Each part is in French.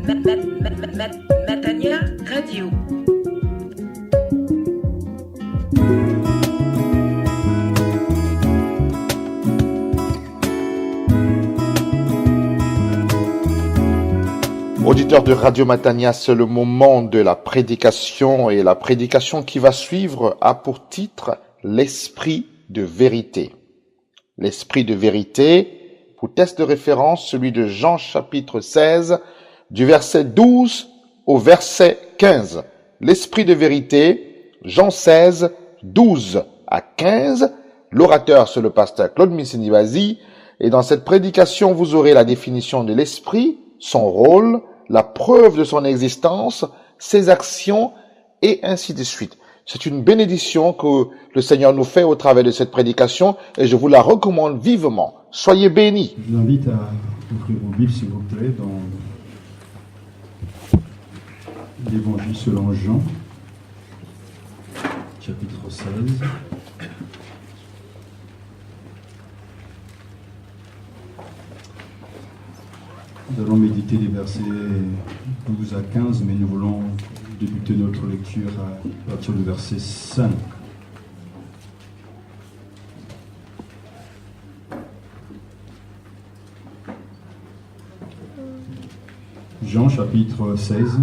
Matania Radio. Auditeurs de Radio Matania, c'est le moment de la prédication et la prédication qui va suivre a pour titre l'esprit de vérité. L'esprit de vérité, pour texte de référence, celui de Jean chapitre 16, du verset 12 au verset 15. L'esprit de vérité, Jean 16, 12 à 15. L'orateur, c'est le pasteur Claude Missinibazi. Et dans cette prédication, vous aurez la définition de l'esprit, son rôle, la preuve de son existence, ses actions, et ainsi de suite. C'est une bénédiction que le Seigneur nous fait au travers de cette prédication, et je vous la recommande vivement. Soyez bénis. Je vous invite à ouvrir vos Bibles, s'il vous plaît, dans l'Évangile selon Jean, chapitre 16. Nous allons méditer les versets 12 à 15, mais nous voulons débuter notre lecture à partir du verset 5. Jean chapitre 16.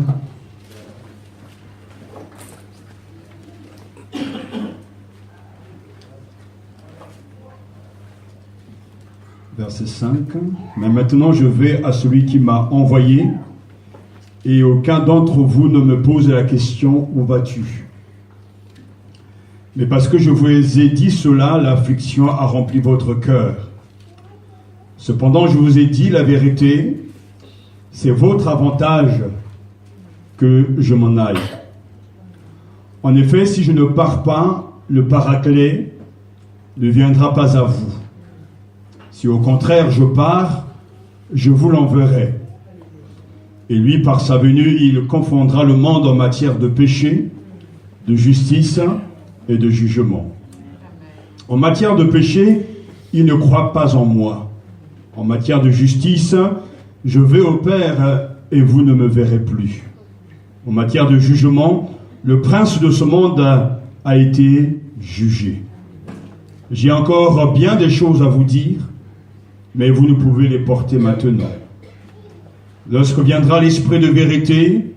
Verset 5. Mais maintenant je vais à celui qui m'a envoyé, et aucun d'entre vous ne me pose la question: où vas-tu? Mais parce que je vous ai dit cela, l'affliction a rempli votre cœur. Cependant je vous ai dit la vérité, c'est votre avantage que je m'en aille. En effet, si je ne pars pas, le Paraclet ne viendra pas à vous. Si au contraire je pars, je vous l'enverrai. Et lui, par sa venue, il confondra le monde en matière de péché, de justice et de jugement. En matière de péché, il ne croit pas en moi. En matière de justice, je vais au Père et vous ne me verrez plus. En matière de jugement, le prince de ce monde a été jugé. J'ai encore bien des choses à vous dire, mais vous ne pouvez les porter maintenant. Lorsque viendra l'Esprit de vérité,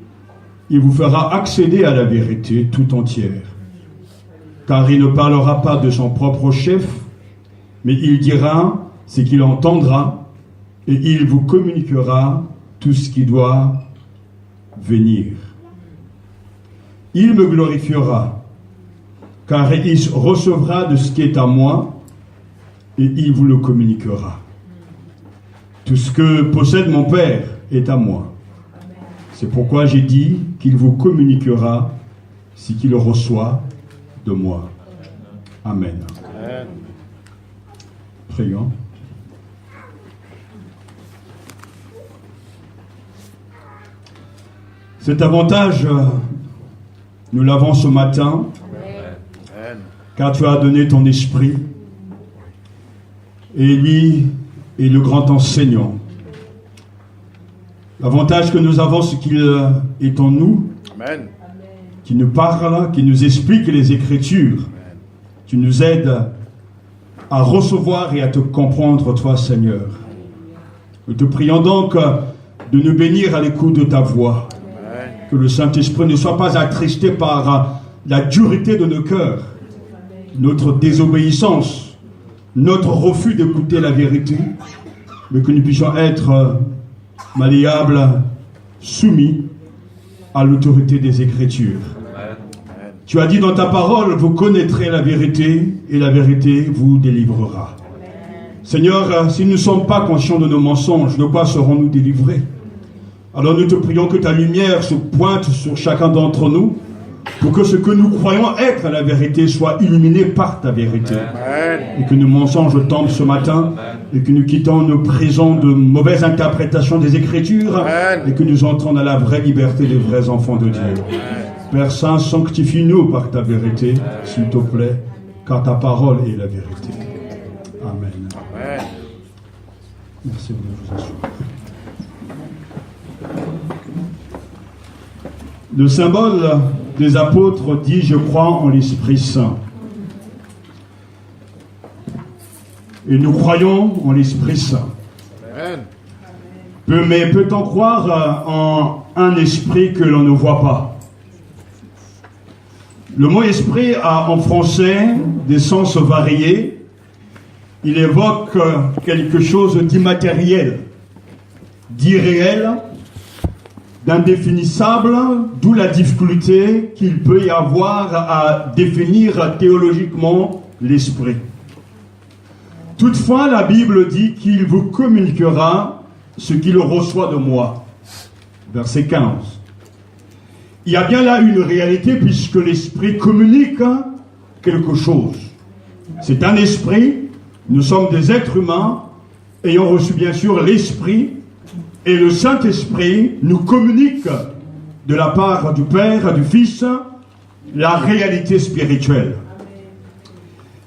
il vous fera accéder à la vérité tout entière. Car il ne parlera pas de son propre chef, mais il dira ce qu'il entendra, et il vous communiquera tout ce qui doit venir. Il me glorifiera, car il recevra de ce qui est à moi, et il vous le communiquera. Tout ce que possède mon Père est à moi. C'est pourquoi j'ai dit qu'il vous communiquera ce qu'il reçoit de moi. Amen. Amen. Prions. Cet avantage, nous l'avons ce matin, car tu as donné ton esprit, et lui est le grand enseignant. L'avantage que nous avons, c'est qu'il est en nous, Amen, qui nous parle, qui nous explique les Écritures, Amen, qui nous aide à recevoir et à te comprendre, toi, Seigneur. Nous te prions donc de nous bénir à l'écoute de ta voix, Amen, que le Saint-Esprit ne soit pas attristé par la dureté de nos cœurs, notre désobéissance, notre refus d'écouter la vérité, mais que nous puissions être malléables, soumis à l'autorité des Écritures. Amen. Tu as dit dans ta parole, vous connaîtrez la vérité, et la vérité vous délivrera. Amen. Seigneur, si nous ne sommes pas conscients de nos mensonges, de quoi serons-nous délivrés? Alors nous te prions que ta lumière se pointe sur chacun d'entre nous, pour que ce que nous croyons être la vérité soit illuminé par ta vérité. Amen. Et que nos mensonges tombent ce matin, Amen, et que nous quittons nos prisons de mauvaises interprétations des Écritures, Amen, et que nous entrons dans la vraie liberté des vrais enfants de Dieu. Amen. Père Saint, sanctifie-nous par ta vérité, s'il te plaît, car ta parole est la vérité. Amen. Amen. Merci de vous assurer. Le symbole des apôtres dit « Je crois en l'Esprit Saint ». Et nous croyons en l'Esprit Saint. Amen. Mais peut-on croire en un esprit que l'on ne voit pas? Le mot esprit a en français des sens variés. Il évoque quelque chose d'immatériel, d'irréel, d'indéfinissable, d'où la difficulté qu'il peut y avoir à définir théologiquement l'esprit. Toutefois, la Bible dit qu'il vous communiquera ce qu'il reçoit de moi. Verset 15. Il y a bien là une réalité puisque l'esprit communique quelque chose. C'est un esprit, nous sommes des êtres humains ayant reçu bien sûr l'esprit et le Saint-Esprit nous communique de la part du Père, du Fils, la réalité spirituelle.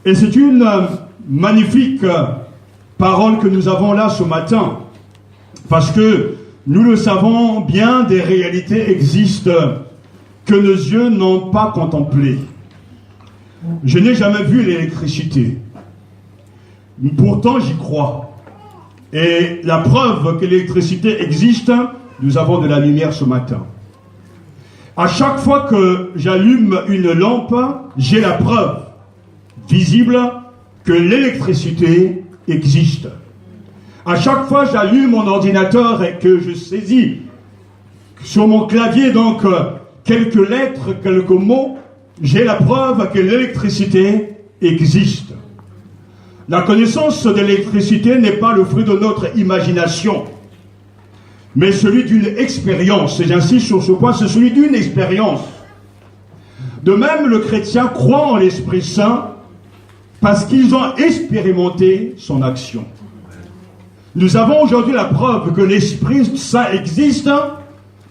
Et c'est une magnifique parole que nous avons là ce matin, parce que nous le savons bien, des réalités existent que nos yeux n'ont pas contemplées. Je n'ai jamais vu l'électricité, pourtant j'y crois. Et la preuve que l'électricité existe, nous avons de la lumière ce matin. À chaque fois que j'allume une lampe, j'ai la preuve visible que l'électricité existe. À chaque fois que j'allume mon ordinateur et que je saisis sur mon clavier donc quelques lettres, quelques mots, j'ai la preuve que l'électricité existe. La connaissance de l'électricité n'est pas le fruit de notre imagination, mais celui d'une expérience. Et j'insiste sur ce point, c'est celui d'une expérience. De même, le chrétien croit en l'Esprit Saint parce qu'ils ont expérimenté son action. Nous avons aujourd'hui la preuve que l'Esprit Saint existe,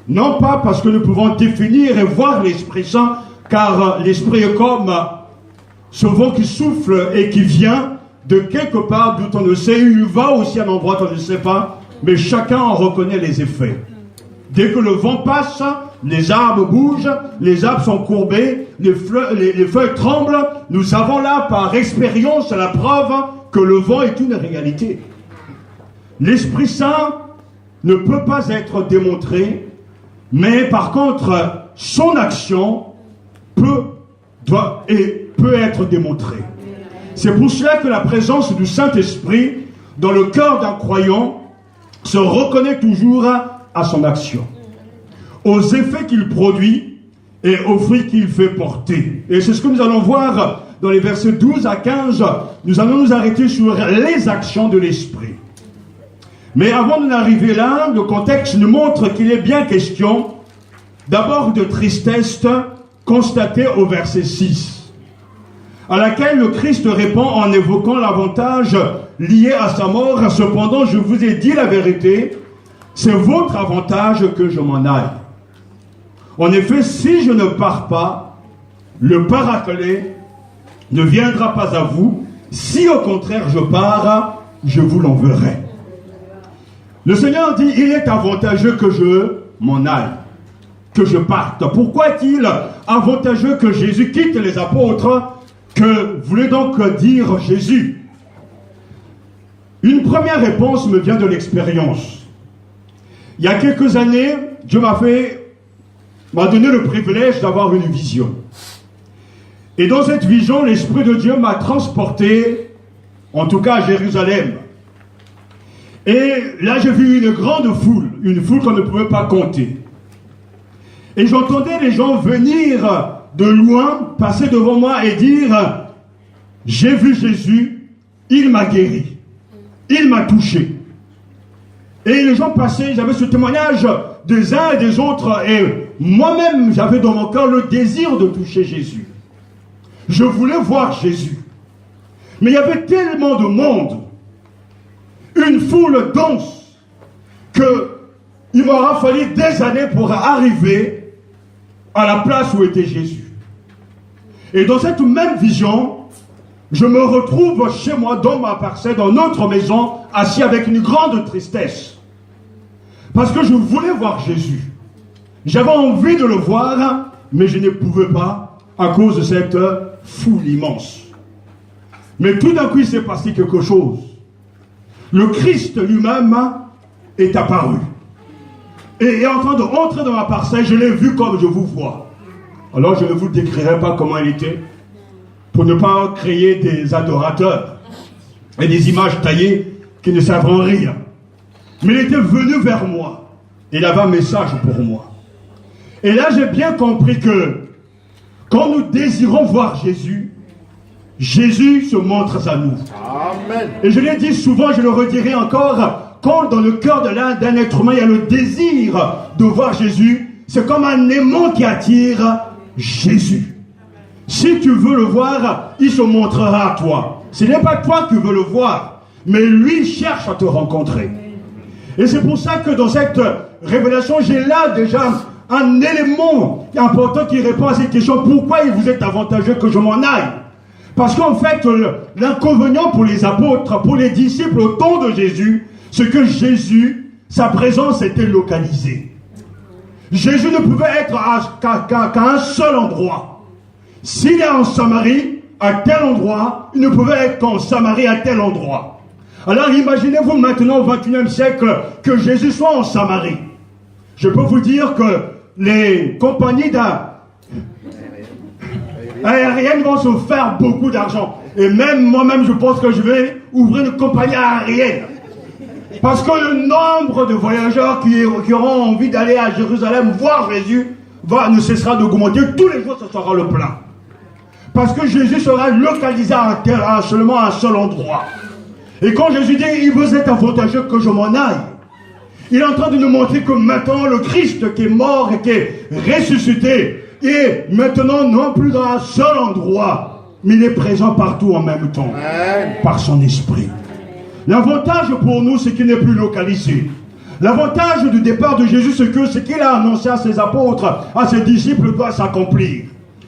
non pas parce que nous pouvons définir et voir l'Esprit Saint, car l'Esprit est comme ce vent qui souffle et qui vient de quelque part d'où on ne sait, il va aussi à un endroit où on ne sait pas, mais chacun en reconnaît les effets. Dès que le vent passe, les arbres bougent, les arbres sont courbés, les feuilles tremblent. Nous avons là par expérience la preuve que le vent est une réalité. L'Esprit Saint ne peut pas être démontré, mais par contre, son action peut être démontrée. C'est pour cela que la présence du Saint-Esprit dans le cœur d'un croyant se reconnaît toujours à son action, aux effets qu'il produit et aux fruits qu'il fait porter. Et c'est ce que nous allons voir dans les versets 12 à 15. Nous allons nous arrêter sur les actions de l'Esprit. Mais avant d'en arriver là, le contexte nous montre qu'il est bien question d'abord de tristesse constatée au verset 6, à laquelle le Christ répond en évoquant l'avantage lié à sa mort. Cependant, je vous ai dit la vérité, c'est votre avantage que je m'en aille. En effet, si je ne pars pas, le Paraclet ne viendra pas à vous. Si au contraire je pars, je vous l'enverrai. Le Seigneur dit, il est avantageux que je m'en aille, que je parte. Pourquoi est-il avantageux que Jésus quitte les apôtres? Que voulait donc dire Jésus? Une première réponse me vient de l'expérience. Il y a quelques années, Dieu m'a donné le privilège d'avoir une vision. Et dans cette vision, l'Esprit de Dieu m'a transporté, en tout cas à Jérusalem. Et là, j'ai vu une grande foule, une foule qu'on ne pouvait pas compter. Et j'entendais les gens venir de loin, passer devant moi et dire « J'ai vu Jésus, il m'a guéri, il m'a touché ». Et les gens passaient, j'avais ce témoignage des uns et des autres, et moi-même, j'avais dans mon cœur le désir de toucher Jésus. Je voulais voir Jésus. Mais il y avait tellement de monde, une foule dense, qu'il m'aura fallu des années pour arriver à la place où était Jésus. Et dans cette même vision, je me retrouve chez moi, dans ma parcelle, dans notre maison, assis avec une grande tristesse. Parce que je voulais voir Jésus. J'avais envie de le voir, mais je ne pouvais pas à cause de cette foule immense. Mais tout d'un coup, il s'est passé quelque chose. Le Christ lui-même est apparu. Et est en train de rentrer dans ma parcelle, je l'ai vu comme je vous vois. Alors je ne vous décrirai pas comment il était, pour ne pas créer des adorateurs et des images taillées qui ne servent en rien. Mais il était venu vers moi. Il avait un message pour moi. Et là, j'ai bien compris que quand nous désirons voir Jésus, Jésus se montre à nous. Amen. Et je l'ai dit souvent, je le redirai encore, quand dans le cœur d'un être humain, il y a le désir de voir Jésus, c'est comme un aimant qui attire Jésus. Si tu veux le voir, il se montrera à toi. Ce n'est pas toi qui veux le voir, mais lui cherche à te rencontrer. Et c'est pour ça que dans cette révélation, j'ai là déjà un élément important qui répond à cette question. Pourquoi il vous est avantageux que je m'en aille? Parce qu'en fait, l'inconvénient pour les apôtres, pour les disciples au temps de Jésus, c'est que Jésus, sa présence était localisée. Jésus ne pouvait être qu'à un seul endroit. S'il est en Samarie, à tel endroit, il ne pouvait être qu'en Samarie, à tel endroit. Alors imaginez-vous maintenant au XXIe siècle que Jésus soit en Samarie. Je peux vous dire que les compagnies aériennes vont se faire beaucoup d'argent. Et même moi-même, je pense que je vais ouvrir une compagnie aérienne. Parce que le nombre de voyageurs qui auront envie d'aller à Jérusalem voir Jésus ne cessera d'augmenter. Tous les jours, ce sera le plein. Parce que Jésus sera localisé seulement à un seul endroit. Et quand Jésus dit, il vous est avantageux que je m'en aille, il est en train de nous montrer que maintenant le Christ qui est mort et qui est ressuscité est maintenant non plus dans un seul endroit, mais il est présent partout en même temps, par son esprit. L'avantage pour nous, c'est qu'il n'est plus localisé. L'avantage du départ de Jésus, c'est que ce qu'il a annoncé à ses apôtres, à ses disciples, doit s'accomplir.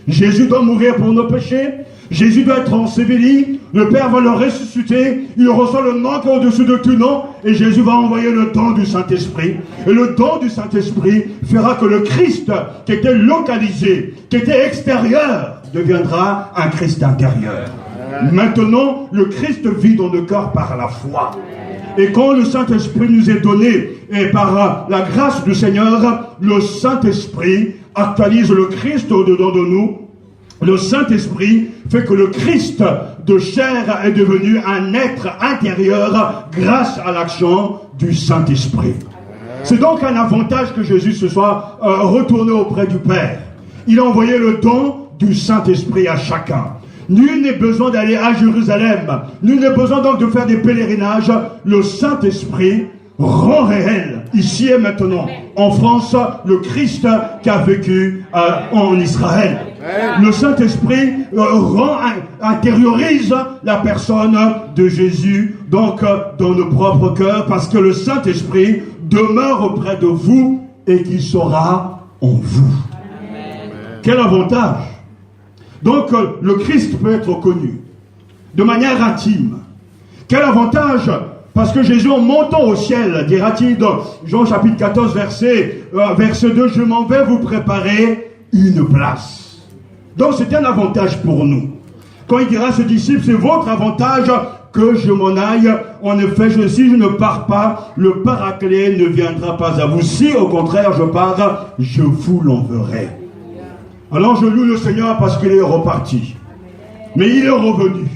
Jésus doit mourir pour nos péchés. Jésus doit être enseveli. Le Père va le ressusciter. Il reçoit le nom qui est au-dessus de tout nom. Et Jésus va envoyer le don du Saint-Esprit. Et le don du Saint-Esprit fera que le Christ qui était localisé, qui était extérieur, deviendra un Christ intérieur. Maintenant, le Christ vit dans nos cœurs par la foi. Et quand le Saint-Esprit nous est donné, et par la grâce du Seigneur, le Saint-Esprit actualise le Christ au-dedans de nous. Le Saint-Esprit fait que le Christ de chair est devenu un être intérieur grâce à l'action du Saint-Esprit. C'est donc un avantage que Jésus se soit retourné auprès du Père. Il a envoyé le don du Saint-Esprit à chacun. Nul n'est besoin d'aller à Jérusalem. Nul n'est besoin donc de faire des pèlerinages. Le Saint-Esprit rend réel, ici et maintenant, en France, le Christ qui a vécu en Israël. Le Saint-Esprit intériorise la personne de Jésus, donc dans nos propres cœurs, parce que le Saint-Esprit demeure auprès de vous et qu'il sera en vous. Quel avantage! Donc le Christ peut être connu de manière intime. Quel avantage! Parce que Jésus, en montant au ciel, dira-t-il dans Jean chapitre 14, verset 2, je m'en vais vous préparer une place. Donc c'est un avantage pour nous. Quand il dira à ses disciples, c'est votre avantage que je m'en aille. En effet, si je ne pars pas, le Paraclet ne viendra pas à vous. Si au contraire je pars, je vous l'enverrai. Alors je loue le Seigneur parce qu'il est reparti. Mais il est revenu.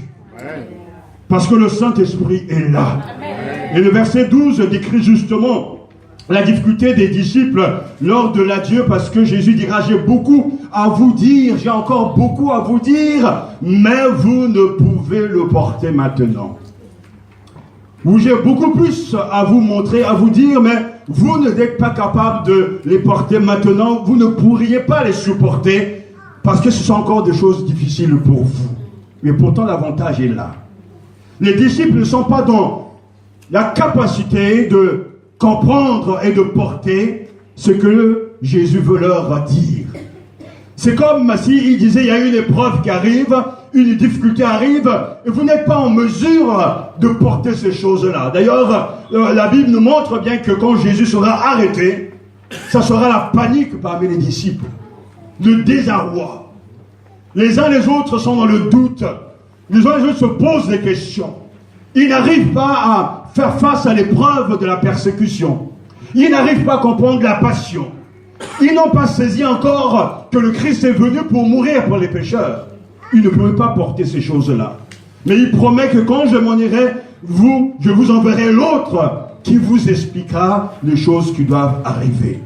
Parce que le Saint-Esprit est là. Et le verset 12 décrit justement la difficulté des disciples lors de l'adieu, parce que Jésus dira, j'ai beaucoup à vous dire, j'ai encore beaucoup à vous dire, mais vous ne pouvez le porter maintenant. Ou j'ai beaucoup plus à vous montrer, à vous dire, mais vous n'êtes pas capable de les porter maintenant, vous ne pourriez pas les supporter, parce que ce sont encore des choses difficiles pour vous. Mais pourtant l'avantage est là. Les disciples ne sont pas dans la capacité de comprendre et de porter ce que Jésus veut leur dire. C'est comme s'il disait, il y a une épreuve qui arrive, une difficulté arrive, et vous n'êtes pas en mesure de porter ces choses-là. D'ailleurs, la Bible nous montre bien que quand Jésus sera arrêté, ça sera la panique parmi les disciples, le désarroi. Les uns les autres sont dans le doute, les uns les autres se posent des questions. Ils n'arrivent pas à faire face à l'épreuve de la persécution. Ils n'arrivent pas à comprendre la passion. Ils n'ont pas saisi encore que le Christ est venu pour mourir pour les pécheurs. Ils ne pouvaient pas porter ces choses-là. Mais il promet que quand je m'en irai, je vous enverrai l'autre qui vous expliquera les choses qui doivent arriver.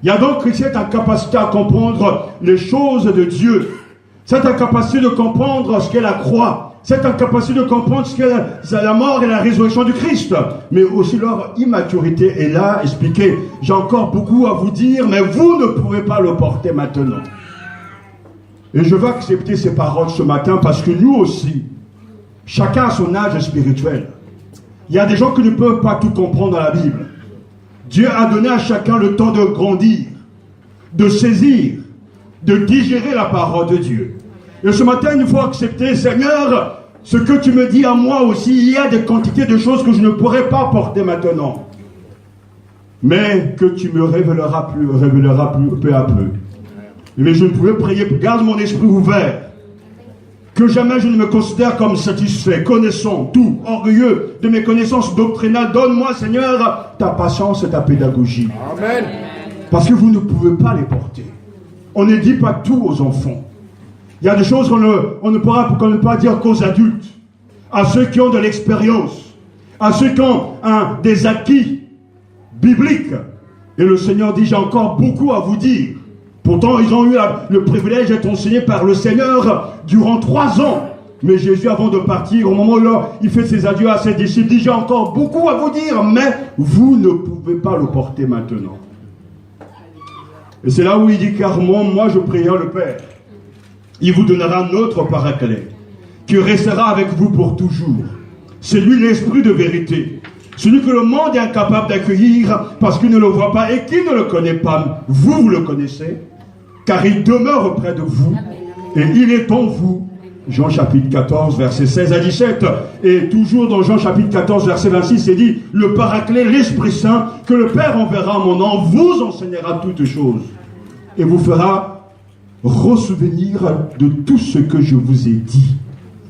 Il y a donc cette incapacité à comprendre les choses de Dieu, cette incapacité de comprendre ce qu'est la croix, cette incapacité de comprendre ce qu'est la mort et la résurrection du Christ, mais aussi leur immaturité est là, expliquée. J'ai encore beaucoup à vous dire, mais vous ne pouvez pas le porter maintenant. Et je veux accepter ces paroles ce matin parce que nous aussi, chacun a son âge spirituel. Il y a des gens qui ne peuvent pas tout comprendre dans la Bible. Dieu a donné à chacun le temps de grandir, de saisir, de digérer la parole de Dieu. Et ce matin, il faut accepter, Seigneur, ce que tu me dis à moi aussi. Il y a des quantités de choses que je ne pourrais pas porter maintenant, mais que tu me révéleras peu à peu. Mais je ne pouvais prier, garde mon esprit ouvert, que jamais je ne me considère comme satisfait, connaissant tout, orgueilleux de mes connaissances doctrinales. Donne-moi, Seigneur, ta patience et ta pédagogie. Amen. Parce que vous ne pouvez pas les porter. On ne dit pas tout aux enfants. Il y a des choses qu'on ne peut pas dire qu'aux adultes, à ceux qui ont de l'expérience, à ceux qui ont des acquis bibliques. Et le Seigneur dit, j'ai encore beaucoup à vous dire. Pourtant, ils ont eu le privilège d'être enseignés par le Seigneur durant 3 ans. Mais Jésus, avant de partir, au moment où il fait ses adieux à ses disciples, dit, j'ai encore beaucoup à vous dire, mais vous ne pouvez pas le porter maintenant. Et c'est là où il dit, car moi je prierai le Père. Il vous donnera un autre paraclet, qui restera avec vous pour toujours. C'est lui l'esprit de vérité. Celui que le monde est incapable d'accueillir parce qu'il ne le voit pas et qu'il ne le connaît pas. Vous le connaissez, car il demeure auprès de vous et il est en vous. Jean chapitre 14, versets 16 à 17. Et toujours dans Jean chapitre 14, verset 26, c'est dit, le Paraclet, l'Esprit Saint, que le Père enverra en mon nom, vous enseignera toutes choses et vous fera ressouvenir de tout ce que je vous ai dit.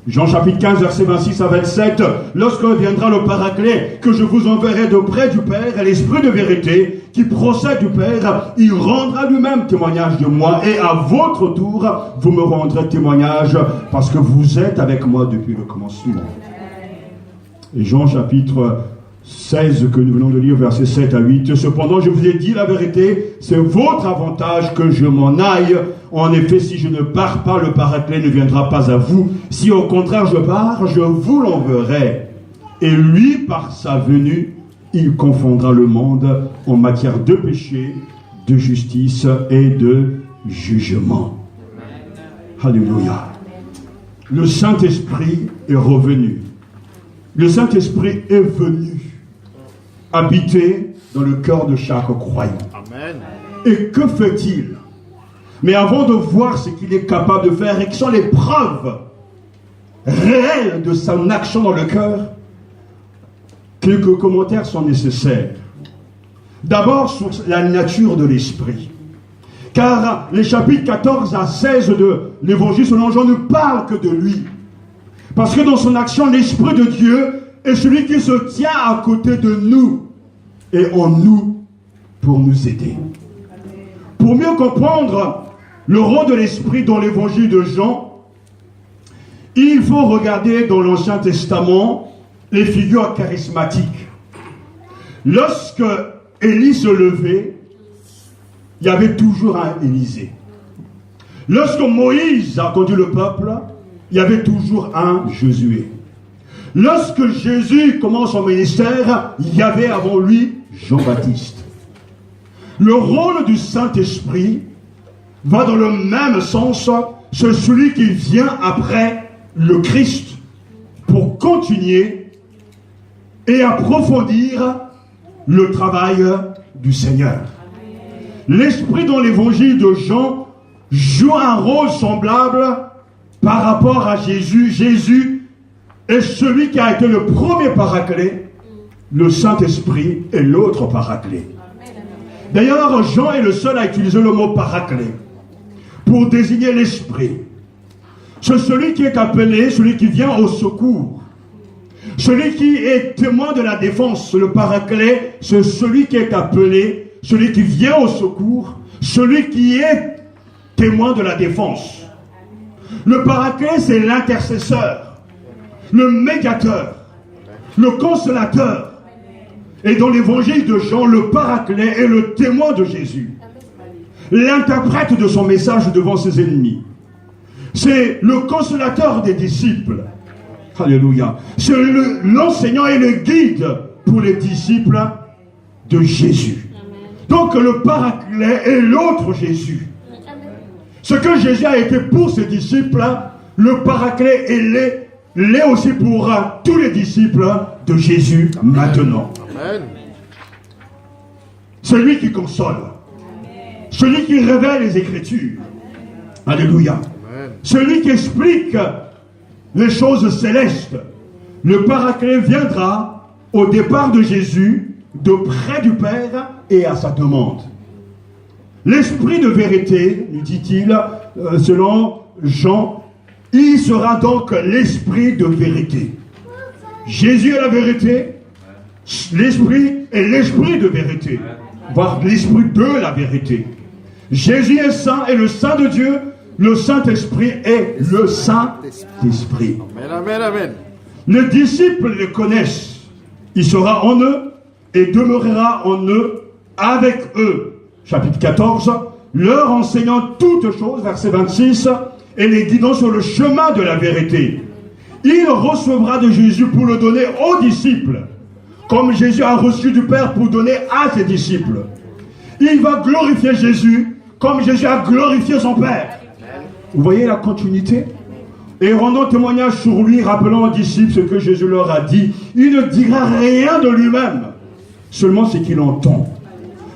Jean chapitre 15, verset 26 à 27, lorsque viendra le Paraclet, que je vous enverrai de près du Père, et l'Esprit de vérité, qui procède du Père, il rendra lui-même témoignage de moi, et à votre tour, vous me rendrez témoignage, parce que vous êtes avec moi depuis le commencement. Et Jean chapitre 16, que nous venons de lire, versets 7 à 8, cependant je vous ai dit la vérité, c'est votre avantage que je m'en aille. En effet, si je ne pars pas, le Paraclet ne viendra pas à vous. Si au contraire je pars, je vous l'enverrai. Et lui, par sa venue, il confondra le monde en matière de péché, de justice et de jugement. Alléluia. Le Saint-Esprit est revenu. Le Saint-Esprit est venu habiter dans le cœur de chaque croyant. Amen. Et que fait-il? Mais avant de voir ce qu'il est capable de faire et que sont les preuves réelles de son action dans le cœur, quelques commentaires sont nécessaires. D'abord sur la nature de l'esprit. Car les chapitres 14 à 16 de l'évangile selon Jean ne parlent que de lui. Parce que dans son action, l'Esprit de Dieu est celui qui se tient à côté de nous et en nous pour nous aider. Pour mieux comprendre le rôle de l'Esprit dans l'évangile de Jean, il faut regarder dans l'Ancien Testament les figures charismatiques. Lorsque Élie se levait, il y avait toujours un Élisée. Lorsque Moïse a conduit le peuple, il y avait toujours un Josué. Lorsque Jésus commence son ministère, il y avait avant lui Jean-Baptiste. Le rôle du Saint-Esprit va dans le même sens, c'est celui qui vient après le Christ pour continuer et approfondir le travail du Seigneur. L'Esprit dans l'évangile de Jean joue un rôle semblable par rapport à Jésus. Jésus est celui qui a été le premier Paraclet, le Saint-Esprit est l'autre Paraclet. D'ailleurs, Jean est le seul à utiliser le mot paraclet pour désigner l'esprit. C'est celui qui est appelé, celui qui vient au secours. Celui qui est témoin de la défense. Le paraclet, c'est celui qui est appelé, celui qui vient au secours, celui qui est témoin de la défense. Le paraclet, c'est l'intercesseur, le médiateur, le consolateur. Et dans l'évangile de Jean, le paraclet est le témoin de Jésus, l'interprète de son message devant ses ennemis. C'est le consolateur des disciples. Alléluia. C'est l'enseignant et le guide pour les disciples de Jésus. Donc le paraclet est l'autre Jésus. Ce que Jésus a été pour ses disciples, le paraclet l'est aussi pour tous les disciples de Jésus maintenant. Amen. Celui qui console, celui qui révèle les Écritures. Alléluia. Amen. Celui qui explique les choses célestes. Le paraclet viendra au départ de Jésus, de près du Père et à sa demande. L'esprit de vérité, nous dit-il, selon Jean, il sera donc l'esprit de vérité. Jésus est la vérité, l'esprit est l'esprit de vérité, voire l'esprit de la vérité. Jésus est saint et le saint de Dieu, le Saint-Esprit est le Saint-Esprit. Amen, amen, amen. Les disciples le connaissent. Il sera en eux et demeurera en eux avec eux. Chapitre 14, leur enseignant toutes choses, verset 26, et les guidant sur le chemin de la vérité. Il recevra de Jésus pour le donner aux disciples, comme Jésus a reçu du Père pour donner à ses disciples. Il va glorifier Jésus, comme Jésus a glorifié son Père. Vous voyez la continuité? Et rendant témoignage sur lui, rappelant aux disciples ce que Jésus leur a dit, il ne dira rien de lui-même, seulement ce qu'il entend.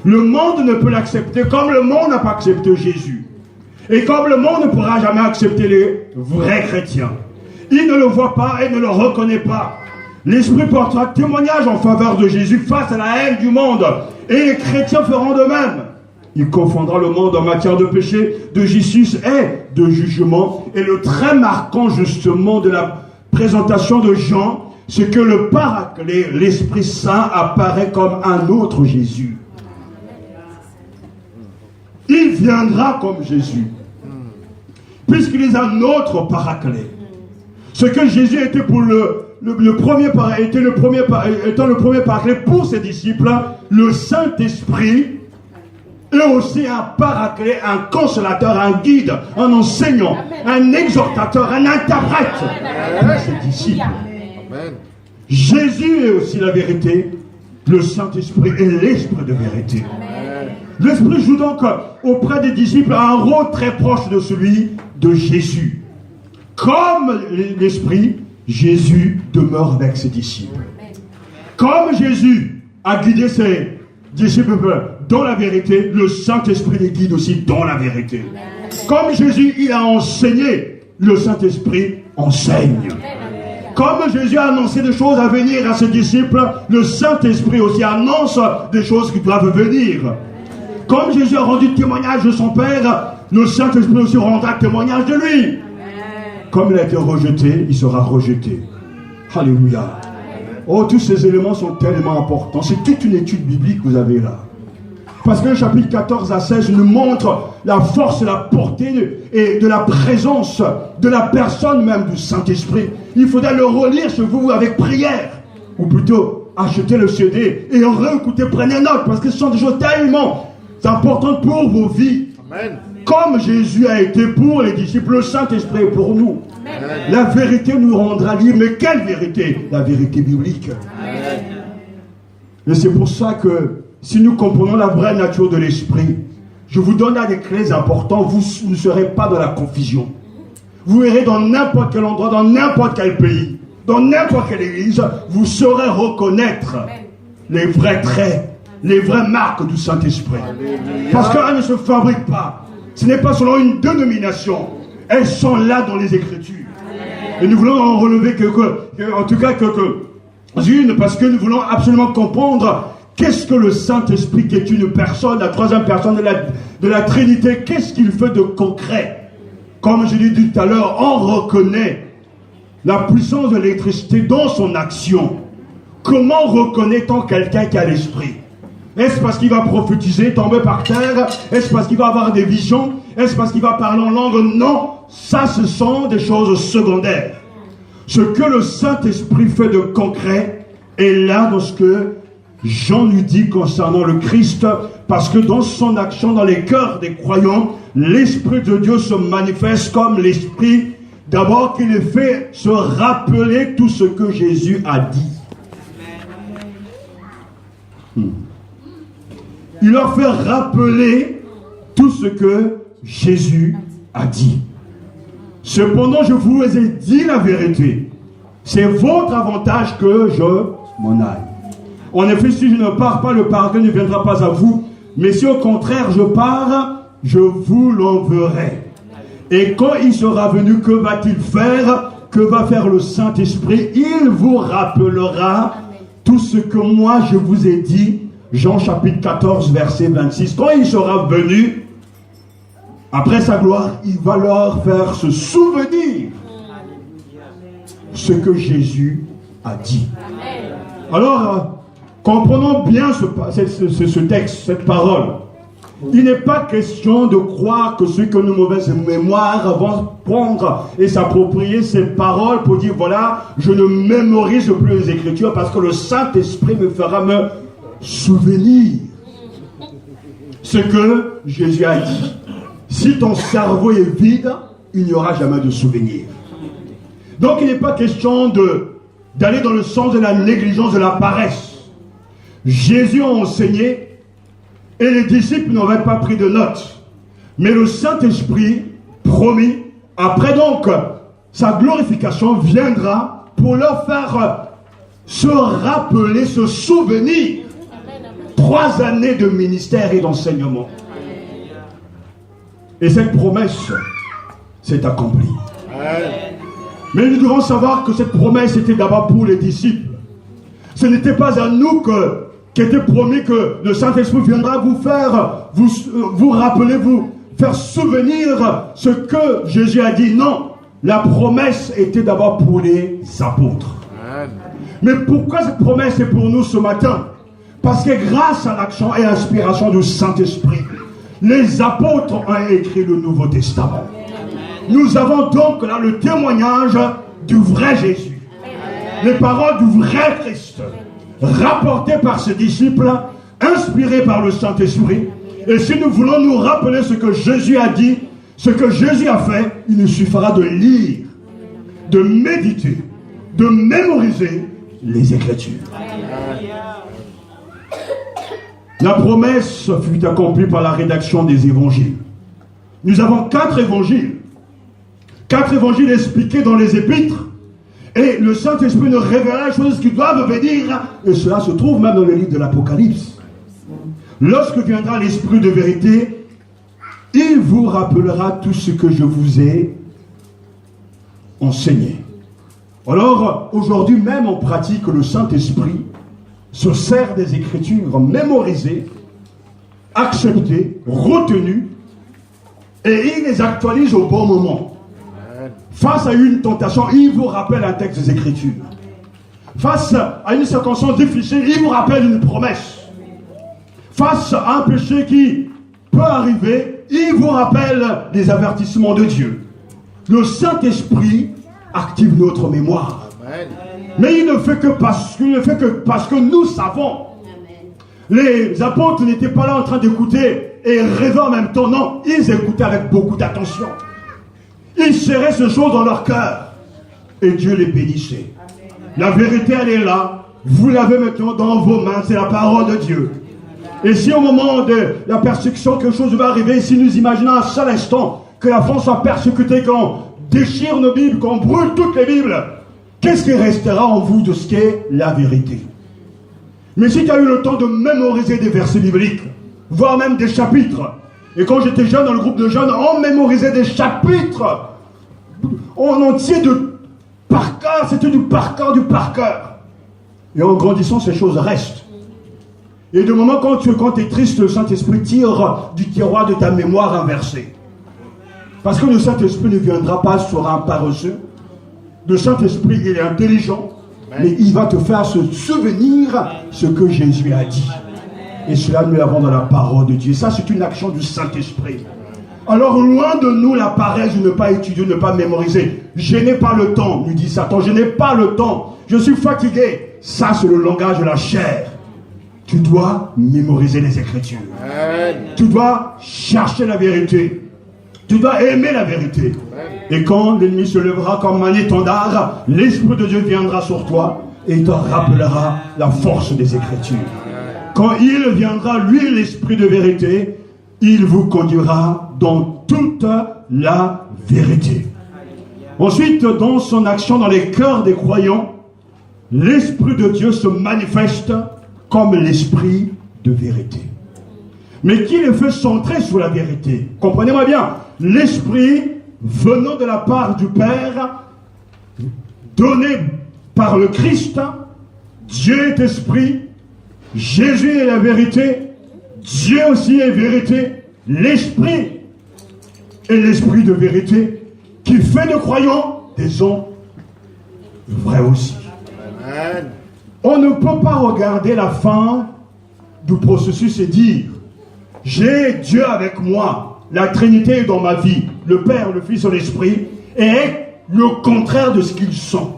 Le monde ne peut l'accepter comme le monde n'a pas accepté Jésus. Et comme le monde ne pourra jamais accepter les vrais chrétiens. Il ne le voit pas et ne le reconnaît pas. L'Esprit portera témoignage en faveur de Jésus face à la haine du monde. Et les chrétiens feront de même. Il confondra le monde en matière de péché, de justice et de jugement. Et le très marquant justement de la présentation de Jean, c'est que le Paraclet, l'Esprit Saint, apparaît comme un autre Jésus. Il viendra comme Jésus, puisqu'il est un autre Paraclet. Ce que Jésus était pour le premier Paraclet pour ses disciples, le Saint-Esprit est aussi un Paraclet, un consolateur, un guide, un enseignant, un exhortateur, un interprète pour ses disciples. Amen. Jésus est aussi la vérité, le Saint-Esprit est l'Esprit de vérité. L'Esprit joue donc auprès des disciples un rôle très proche de celui de Jésus. Comme l'Esprit, Jésus demeure avec ses disciples. Comme Jésus a guidé ses disciples dans la vérité, le Saint-Esprit les guide aussi dans la vérité. Comme Jésus, il a enseigné, le Saint-Esprit enseigne. Comme Jésus a annoncé des choses à venir à ses disciples, le Saint-Esprit aussi annonce des choses qui doivent venir. Comme Jésus a rendu témoignage de son Père, le Saint-Esprit aussi rendra témoignage de lui. Comme il a été rejeté, il sera rejeté. Alléluia. Oh, tous ces éléments sont tellement importants. C'est toute une étude biblique que vous avez là. Parce que le chapitre 14 à 16 nous montre la force et la portée et de la présence de la personne même du Saint-Esprit. Il faudra le relire chez vous avec prière. Ou plutôt, achetez le CD et réécoutez, prenez note. Parce que ce sont des choses tellement importantes pour vos vies. Amen. Comme Jésus a été pour les disciples, le Saint-Esprit est pour nous. Amen. La vérité nous rendra libres. Mais quelle vérité? La vérité biblique. Amen. Et c'est pour ça que si nous comprenons la vraie nature de l'Esprit, je vous donne là des clés importantes, vous ne serez pas dans la confusion. Vous irez dans n'importe quel endroit, dans n'importe quel pays, dans n'importe quelle église, vous saurez reconnaître les vrais traits, les vraies marques du Saint-Esprit. Parce qu'elles ne se fabriquent pas. Ce n'est pas selon une dénomination. Elles sont là dans les Écritures. Et nous voulons en relever en tout cas quelques-unes, parce que nous voulons absolument comprendre Qu'est-ce que le Saint-Esprit, qui est une personne, la troisième personne de la Trinité, qu'est-ce qu'il fait de concret? Comme je l'ai dit tout à l'heure, on reconnaît la puissance de l'électricité dans son action. Comment reconnaît-on quelqu'un qui a l'esprit? Est-ce parce qu'il va prophétiser, tomber par terre? Est-ce parce qu'il va avoir des visions? Est-ce parce qu'il va parler en langue? Non, ça ce sont des choses secondaires. Ce que le Saint-Esprit fait de concret est là dans ce que Jean lui dit concernant le Christ, parce que dans son action, dans les cœurs des croyants, l'Esprit de Dieu se manifeste comme l'Esprit, d'abord qui les fait se rappeler tout ce que Jésus a dit. Il leur fait rappeler tout ce que Jésus a dit. Cependant, je vous ai dit la vérité. C'est votre avantage que je m'en aille. En effet, si je ne pars pas, le pardon ne viendra pas à vous. Mais si au contraire je pars, je vous l'enverrai. Et quand il sera venu, que va-t-il faire? Que va faire le Saint-Esprit? Il vous rappellera tout ce que moi je vous ai dit. Jean chapitre 14, verset 26. Quand il sera venu, après sa gloire, il va leur faire se souvenir ce que Jésus a dit. Alors, comprenons bien ce texte, cette parole. Il n'est pas question de croire que ceux qui ont une mauvaise mémoire vont prendre et s'approprier ces paroles pour dire, voilà, je ne mémorise plus les Écritures parce que le Saint-Esprit me fera me souvenir ce que Jésus a dit. Si ton cerveau est vide, il n'y aura jamais de souvenir. Donc il n'est pas question d'aller dans le sens de la négligence, de la paresse. Jésus a enseigné et les disciples n'auraient pas pris de notes. Mais le Saint-Esprit, promis, après donc sa glorification, viendra pour leur faire se rappeler, se souvenir 3 années de ministère et d'enseignement. Et cette promesse s'est accomplie. Mais nous devons savoir que cette promesse était d'abord pour les disciples. Ce n'était pas à nous qu'était promis que le Saint-Esprit viendra vous faire, vous rappeler, vous faire souvenir ce que Jésus a dit. Non, la promesse était d'abord pour les apôtres. Mais pourquoi cette promesse est pour nous ce matin? Parce que grâce à l'action et l'inspiration du Saint-Esprit, les apôtres ont écrit le Nouveau Testament. Nous avons donc là le témoignage du vrai Jésus. Les paroles du vrai Christ, rapportées par ses disciples, inspirées par le Saint-Esprit. Et si nous voulons nous rappeler ce que Jésus a dit, ce que Jésus a fait, il nous suffira de lire, de méditer, de mémoriser les Écritures. La promesse fut accomplie par la rédaction des évangiles. Nous avons 4 évangiles. 4 évangiles expliqués dans les épîtres. Et le Saint-Esprit nous révélera les choses qui doivent venir. Et cela se trouve même dans le livre de l'Apocalypse. Lorsque viendra l'Esprit de vérité, il vous rappellera tout ce que je vous ai enseigné. Alors, aujourd'hui même, on pratique le Saint-Esprit, se sert des Écritures mémorisées, acceptées, retenues, et il les actualise au bon moment. Face à une tentation, il vous rappelle un texte des Écritures. Face à une circonstance difficile, il vous rappelle une promesse. Face à un péché qui peut arriver, il vous rappelle des avertissements de Dieu. Le Saint-Esprit active notre mémoire. Amen. Mais il ne fait que parce que nous savons. Les apôtres n'étaient pas là en train d'écouter et rêver en même temps. Non, ils écoutaient avec beaucoup d'attention. Ils serraient ces choses dans leur cœur. Et Dieu les bénissait. La vérité, elle est là. Vous l'avez maintenant dans vos mains. C'est la parole de Dieu. Et si au moment de la persécution, quelque chose va arriver, si nous imaginons un seul instant que la France soit persécutée, qu'on déchire nos Bibles, qu'on brûle toutes les Bibles, qu'est-ce qui restera en vous de ce qu'est la vérité? Mais si tu as eu le temps de mémoriser des versets bibliques, voire même des chapitres, et quand j'étais jeune dans le groupe de jeunes, on mémorisait des chapitres en entier par cœur, c'était du par cœur. Et en grandissant, ces choses restent. Et de moment quand tu es triste, le Saint-Esprit tire du tiroir de ta mémoire un verset. Parce que le Saint-Esprit ne viendra pas sur un paresseux. Le Saint-Esprit, il est intelligent, mais il va te faire se souvenir ce que Jésus a dit. Et cela, nous l'avons dans la parole de Dieu. Ça, c'est une action du Saint-Esprit. Alors, loin de nous la paresse de ne pas étudier, de ne pas mémoriser. Je n'ai pas le temps, nous dit Satan. Je n'ai pas le temps. Je suis fatigué. Ça, c'est le langage de la chair. Tu dois mémoriser les Écritures. Tu dois chercher la vérité. Tu dois aimer la vérité. Et quand l'ennemi se lèvera comme un étendard, l'Esprit de Dieu viendra sur toi et il te rappellera la force des Écritures. Quand il viendra, lui, l'Esprit de vérité, il vous conduira dans toute la vérité. Ensuite, dans son action dans les cœurs des croyants, l'Esprit de Dieu se manifeste comme l'Esprit de vérité. Mais qui les fait centrer sur la vérité? Comprenez-moi bien, l'Esprit venant de la part du Père, donné par le Christ, Dieu est Esprit, Jésus est la vérité, Dieu aussi est vérité, l'Esprit est l'Esprit de vérité qui fait de croyants des hommes vrais aussi. Amen. On ne peut pas regarder la fin du processus et dire j'ai Dieu avec moi, la Trinité est dans ma vie, le Père, le Fils et l'Esprit, est le contraire de ce qu'ils sont.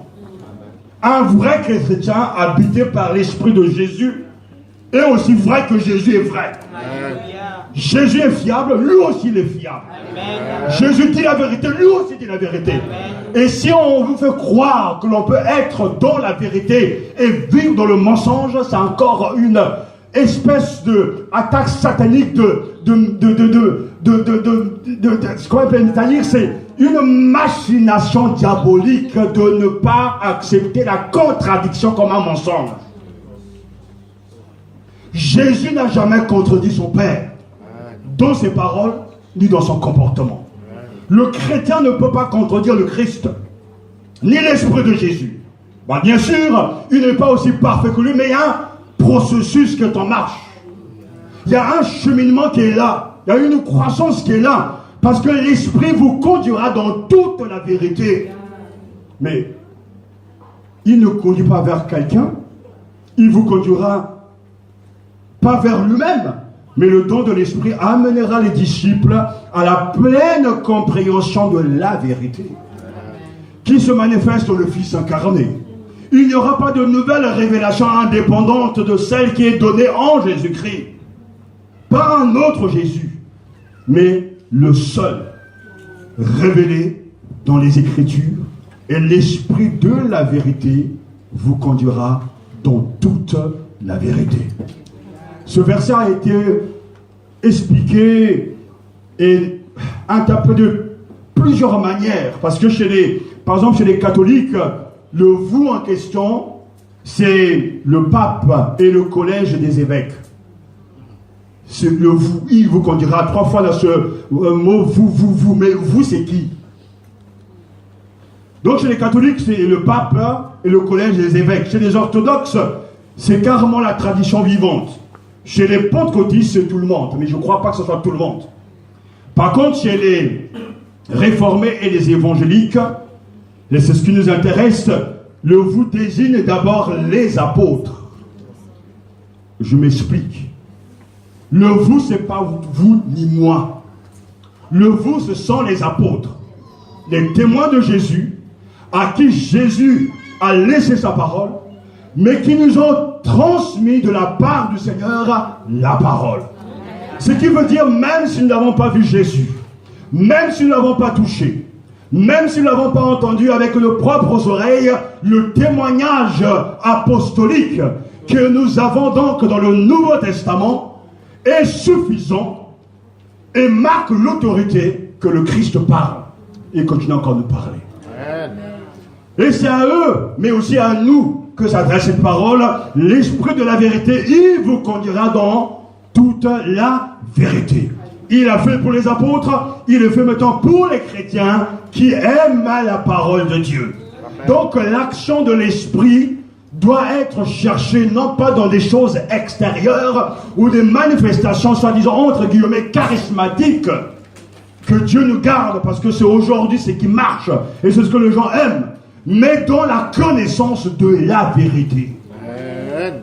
Un vrai chrétien habité par l'Esprit de Jésus est aussi vrai que Jésus est vrai. Amen. Jésus est fiable, lui aussi il est fiable. Amen. Jésus dit la vérité, lui aussi dit la vérité. Amen. Et si on vous fait croire que l'on peut être dans la vérité et vivre dans le mensonge, c'est encore une espèce de attaque satanique ce qu'on appelle, c'est-à-dire c'est une machination diabolique de ne pas accepter la contradiction comme un mensonge. Jésus n'a jamais contredit son Père dans ses paroles ni dans son comportement. Le chrétien ne peut pas contredire le Christ ni l'Esprit de Jésus. Bah, bien sûr, il n'est pas aussi parfait que lui, mais il y a un processus qui est en marche. Il y a un cheminement qui est là. Il y a une croissance qui est là. Parce que l'Esprit vous conduira dans toute la vérité. Mais il ne conduit pas vers quelqu'un. Il vous conduira pas vers lui-même. Mais le don de l'Esprit amènera les disciples à la pleine compréhension de la vérité qui se manifeste dans le Fils incarné. Il n'y aura pas de nouvelle révélation indépendante de celle qui est donnée en Jésus-Christ. Pas un autre Jésus, mais le seul révélé dans les Écritures. Et l'Esprit de la vérité vous conduira dans toute la vérité. Ce verset a été expliqué et interprété de plusieurs manières. Parce que par exemple, chez les catholiques, le vous en question, c'est le pape et le collège des évêques. C'est le vous, il vous conduira 3 fois dans ce mot vous, mais vous c'est qui? Donc chez les catholiques, c'est le pape et le collège des évêques. Chez les orthodoxes, c'est carrément la tradition vivante. Chez les pentecôtistes, c'est tout le monde, mais je ne crois pas que ce soit tout le monde. Par contre, chez les réformés et les évangéliques, et c'est ce qui nous intéresse, le vous désigne d'abord les apôtres. Je m'explique. Le vous, ce n'est pas vous ni moi. Le vous, ce sont les apôtres, les témoins de Jésus, à qui Jésus a laissé sa parole, mais qui nous ont transmis de la part du Seigneur la parole. Ce qui veut dire, même si nous n'avons pas vu Jésus, même si nous n'avons pas touché, même si nous n'avons pas entendu avec nos propres oreilles, le témoignage apostolique que nous avons donc dans le Nouveau Testament est suffisant et marque l'autorité que le Christ parle et continue encore de parler. Et c'est à eux, mais aussi à nous, que s'adresse cette parole. L'Esprit de la vérité, il vous conduira dans toute la vérité. Il a fait pour les apôtres, il le fait maintenant pour les chrétiens qui aiment la parole de Dieu. Amen. Donc l'action de l'Esprit doit être cherché non pas dans des choses extérieures ou des manifestations soi-disant entre guillemets charismatiques. Que Dieu nous garde parce que c'est aujourd'hui ce qui marche et c'est ce que les gens aiment, mais dans la connaissance de la vérité. Amen.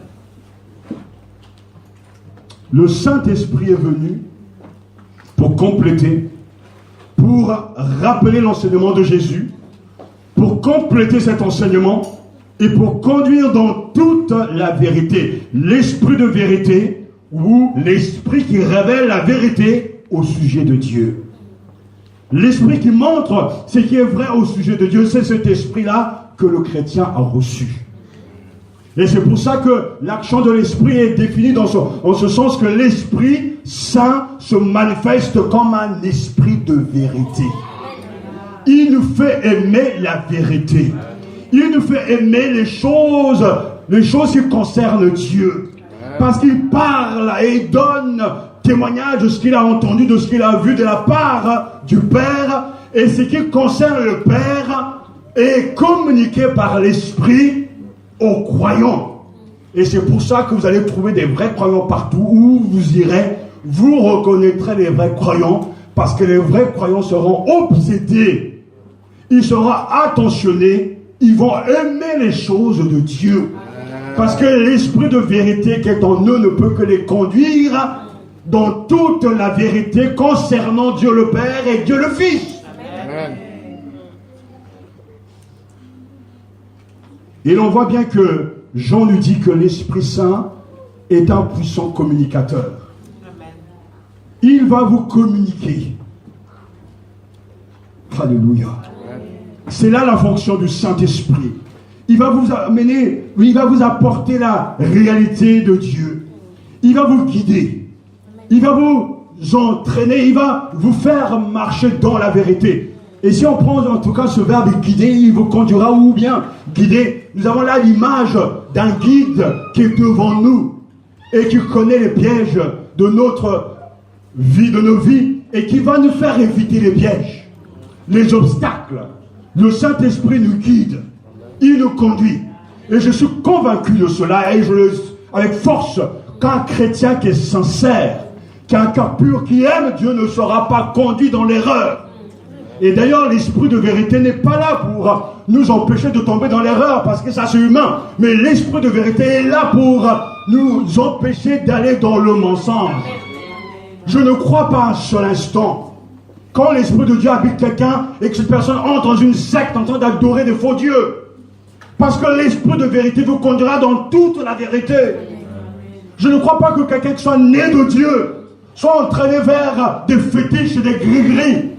Le Saint-Esprit est venu pour compléter, pour rappeler l'enseignement de Jésus, pour compléter cet enseignement et pour conduire dans toute la vérité. L'esprit de vérité ou l'esprit qui révèle la vérité au sujet de Dieu. L'esprit qui montre ce qui est vrai au sujet de Dieu, c'est cet esprit-là que le chrétien a reçu. Et c'est pour ça que l'action de l'esprit est définie en ce sens que l'Esprit Saint se manifeste comme un esprit de vérité. Il nous fait aimer la vérité. Il nous fait aimer les choses qui concernent Dieu. Parce qu'il parle et il donne témoignage de ce qu'il a entendu, de ce qu'il a vu de la part du Père. Et ce qui concerne le Père est communiqué par l'Esprit aux croyants. Et c'est pour ça que vous allez trouver des vrais croyants partout où vous irez. Vous reconnaîtrez les vrais croyants parce que les vrais croyants seront obsédés. Ils seront attentionnés. Ils vont aimer les choses de Dieu. Parce que l'esprit de vérité qui est en eux ne peut que les conduire dans toute la vérité concernant Dieu le Père et Dieu le Fils. Amen. Et l'on voit bien que Jean nous dit que l'Esprit Saint est un puissant communicateur. Amen. Il va vous communiquer. Alléluia. C'est là la fonction du Saint-Esprit. Il va vous amener, il va vous apporter la réalité de Dieu. Il va vous guider. Il va vous entraîner. Il va vous faire marcher dans la vérité. Et si on prend en tout cas ce verbe guider, il vous conduira ou bien guider. Nous avons là l'image d'un guide qui est devant nous et qui connaît les pièges de notre vie, de nos vies, et qui va nous faire éviter les pièges, les obstacles. Le Saint-Esprit nous guide, il nous conduit. Et je suis convaincu de cela, et je le avec force, qu'un chrétien qui est sincère, qui a un cœur pur, qui aime Dieu, ne sera pas conduit dans l'erreur. Et d'ailleurs, l'esprit de vérité n'est pas là pour nous empêcher de tomber dans l'erreur, parce que ça c'est humain. Mais l'esprit de vérité est là pour nous empêcher d'aller dans le mensonge. Je ne crois pas un seul instant, quand l'esprit de Dieu habite quelqu'un et que cette personne entre dans une secte en train d'adorer des faux dieux. Parce que l'esprit de vérité vous conduira dans toute la vérité. Je ne crois pas que quelqu'un qui soit né de Dieu soit entraîné vers des fétiches et des gris-gris,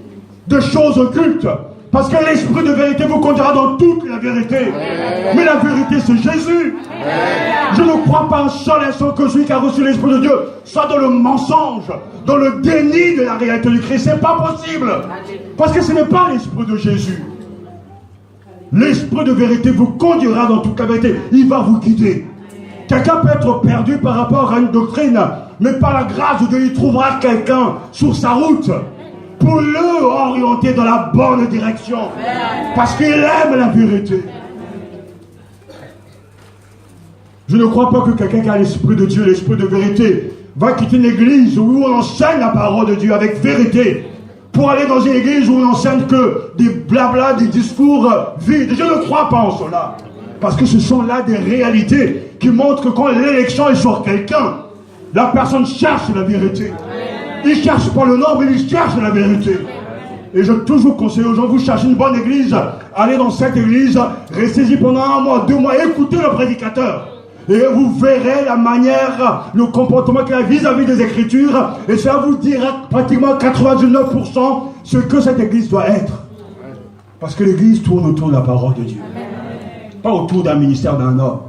de choses occultes, parce que l'esprit de vérité vous conduira dans toute la vérité. Mais la vérité c'est Jésus. Je ne crois pas un seul instant que celui qui a reçu l'esprit de Dieu soit dans le mensonge, dans le déni de la réalité du Christ. C'est pas possible, parce que ce n'est pas l'esprit de Jésus. L'esprit de vérité vous conduira dans toute la vérité. Il va vous guider. Quelqu'un peut être perdu par rapport à une doctrine, mais par la grâce de Dieu il trouvera quelqu'un sur sa route pour le orienter dans la bonne direction. Parce qu'il aime la vérité. Je ne crois pas que quelqu'un qui a l'esprit de Dieu, l'esprit de vérité, va quitter une église où on enseigne la parole de Dieu avec vérité, pour aller dans une église où on enseigne que des blabla, des discours vides. Je ne crois pas en cela. Parce que ce sont là des réalités qui montrent que quand l'élection est sur quelqu'un, la personne cherche la vérité. Il ne cherche pas le nombre, il cherche la vérité. Et je toujours conseille aux gens, vous cherchez une bonne église, allez dans cette église, restez-y pendant 1 mois, 2 mois, écoutez le prédicateur. Et vous verrez la manière, le comportement qu'il a vis-à-vis des Écritures, et ça vous dira pratiquement 99% ce que cette église doit être. Parce que l'église tourne autour de la parole de Dieu. Pas autour d'un ministère d'un homme.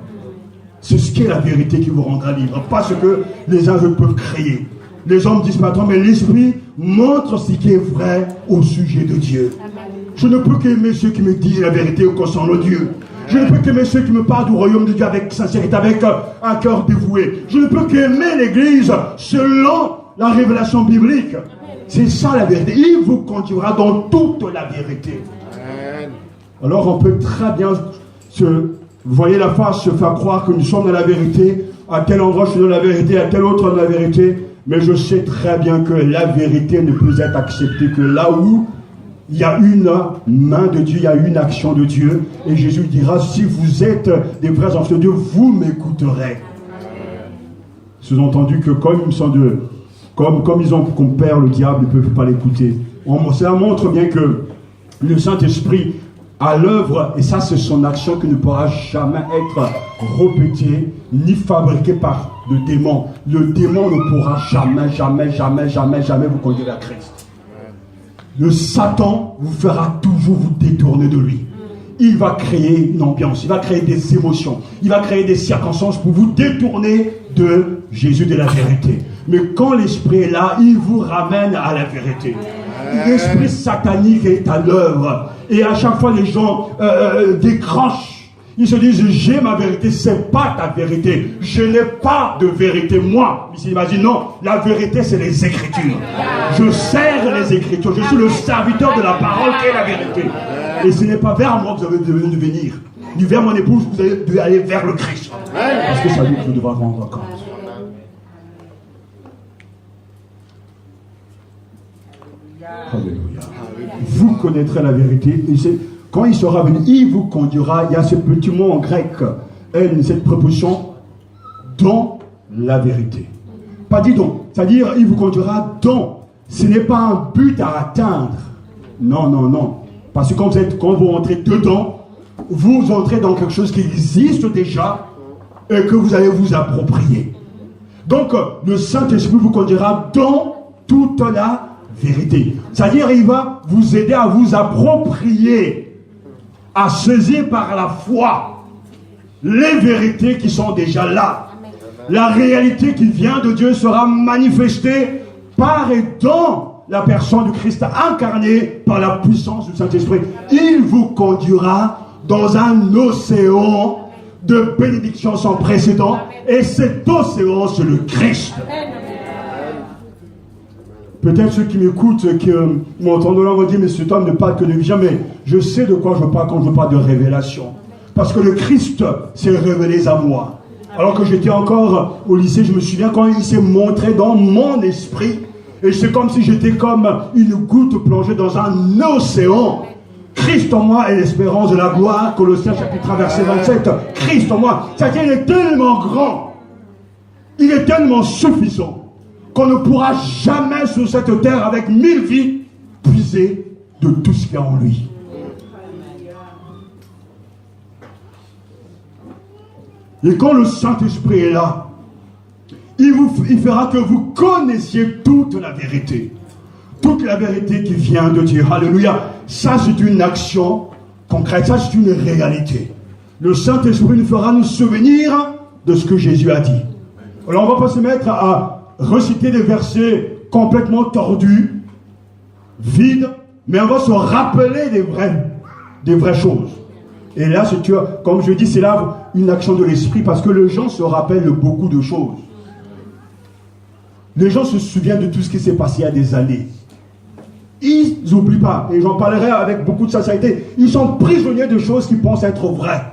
C'est ce qu'est la vérité qui vous rendra libre, pas ce que les uns peuvent créer. Les hommes disent pas tant, mais l'esprit montre ce qui est vrai au sujet de Dieu. Je ne peux qu'aimer ceux qui me disent la vérité concernant Dieu. Je ne peux qu'aimer ceux qui me parlent du royaume de Dieu avec sincérité, avec un cœur dévoué. Je ne peux qu'aimer l'Église selon la révélation biblique. C'est ça la vérité. Il vous conduira dans toute la vérité. Alors on peut très bien se Vous voyez la face se faire croire que nous sommes dans la vérité. À tel endroit je suis dans la vérité, à tel autre dans la vérité. Mais je sais très bien que la vérité ne peut être acceptée que là où il y a une main de Dieu, il y a une action de Dieu. Et Jésus dira, si vous êtes des vrais enfants de Dieu, vous m'écouterez. Sous-entendu que comme ils ont qu'on perd le diable, ils ne peuvent pas l'écouter. Ça montre bien que le Saint-Esprit à l'œuvre, et ça c'est son action qui ne pourra jamais être répétée ni fabriquée par le démon. Le démon ne pourra jamais vous conduire à Christ. Le Satan vous fera toujours vous détourner de lui. Il va créer une ambiance, il va créer des émotions, il va créer des circonstances pour vous détourner de Jésus, de la vérité. Mais quand l'Esprit est là, il vous ramène à la vérité. L'esprit satanique est à l'œuvre. Et à chaque fois, les gens décrochent. Ils se disent, j'ai ma vérité, c'est pas ta vérité. Je n'ai pas de vérité, moi. Il s'imagine, non, la vérité, c'est les Écritures. Je sers les Écritures. Je suis le serviteur de la parole qui est la vérité. Et ce n'est pas vers moi que vous devez venir. Ni vers mon épouse, vous devez aller vers le Christ. Parce que c'est à lui que vous devez rendre compte. Alléluia. Vous connaîtrez la vérité. Et quand il sera venu, il vous conduira. Il y a ce petit mot en grec, cette préposition, dans la vérité. Pas dit donc. C'est-à-dire, il vous conduira dans. Ce n'est pas un but à atteindre. Non. Parce que quand vous entrez dedans, vous entrez dans quelque chose qui existe déjà et que vous allez vous approprier. Donc, le Saint-Esprit vous conduira dans toute la vérité. C'est-à-dire, il va vous aider à vous approprier, à saisir par la foi les vérités qui sont déjà là. La réalité qui vient de Dieu sera manifestée par et dans la personne du Christ incarnée par la puissance du Saint-Esprit. Il vous conduira dans un océan de bénédictions sans précédent. Et cet océan, c'est le Christ. Peut-être ceux qui m'écoutent, qui m'entendent là, vont dire, mais cet homme ne parle que de vie. Mais je sais de quoi je parle quand je parle de révélation. Parce que le Christ s'est révélé à moi. Alors que j'étais encore au lycée, je me souviens quand il s'est montré dans mon esprit. Et c'est comme si j'étais comme une goutte plongée dans un océan. Christ en moi est l'espérance de la gloire. Colossiens chapitre 1 verset 27. Christ en moi. C'est-à-dire qu'il est tellement grand. Il est tellement suffisant qu'on ne pourra jamais sur cette terre avec 1000 vies puiser de tout ce qu'il y a en lui. Et quand le Saint-Esprit est là, il fera que vous connaissiez toute la vérité. Toute la vérité qui vient de Dieu. Alléluia. Ça, c'est une action concrète. Ça, c'est une réalité. Le Saint-Esprit nous fera nous souvenir de ce que Jésus a dit. Alors, on ne va pas se mettre à reciter des versets complètement tordus, vides, mais on va se rappeler des vraies choses. Et là, comme je dis, c'est là une action de l'esprit, parce que les gens se rappellent beaucoup de choses. Les gens se souviennent de tout ce qui s'est passé il y a des années. Ils n'oublient pas, et j'en parlerai avec beaucoup de sincérité, ils sont prisonniers de choses qu'ils pensent être vraies.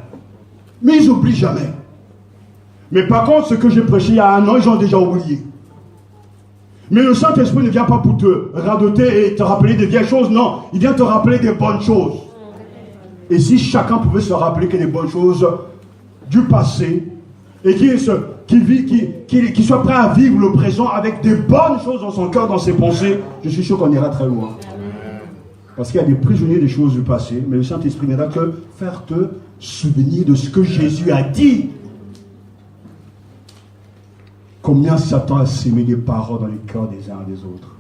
Mais ils n'oublient jamais. Mais par contre, ce que j'ai prêché il y a un an, ils ont déjà oublié. Mais le Saint-Esprit ne vient pas pour te radoter et te rappeler des vieilles choses, non. Il vient te rappeler des bonnes choses. Et si chacun pouvait se rappeler que des bonnes choses du passé, et qui soit prêt à vivre le présent avec des bonnes choses dans son cœur, dans ses pensées, je suis sûr qu'on ira très loin. Parce qu'il y a des prisonniers des choses du passé, mais le Saint-Esprit n'ira que faire te souvenir de ce que Jésus a dit. Combien Satan a sémé des paroles dans les cœurs des uns et des autres.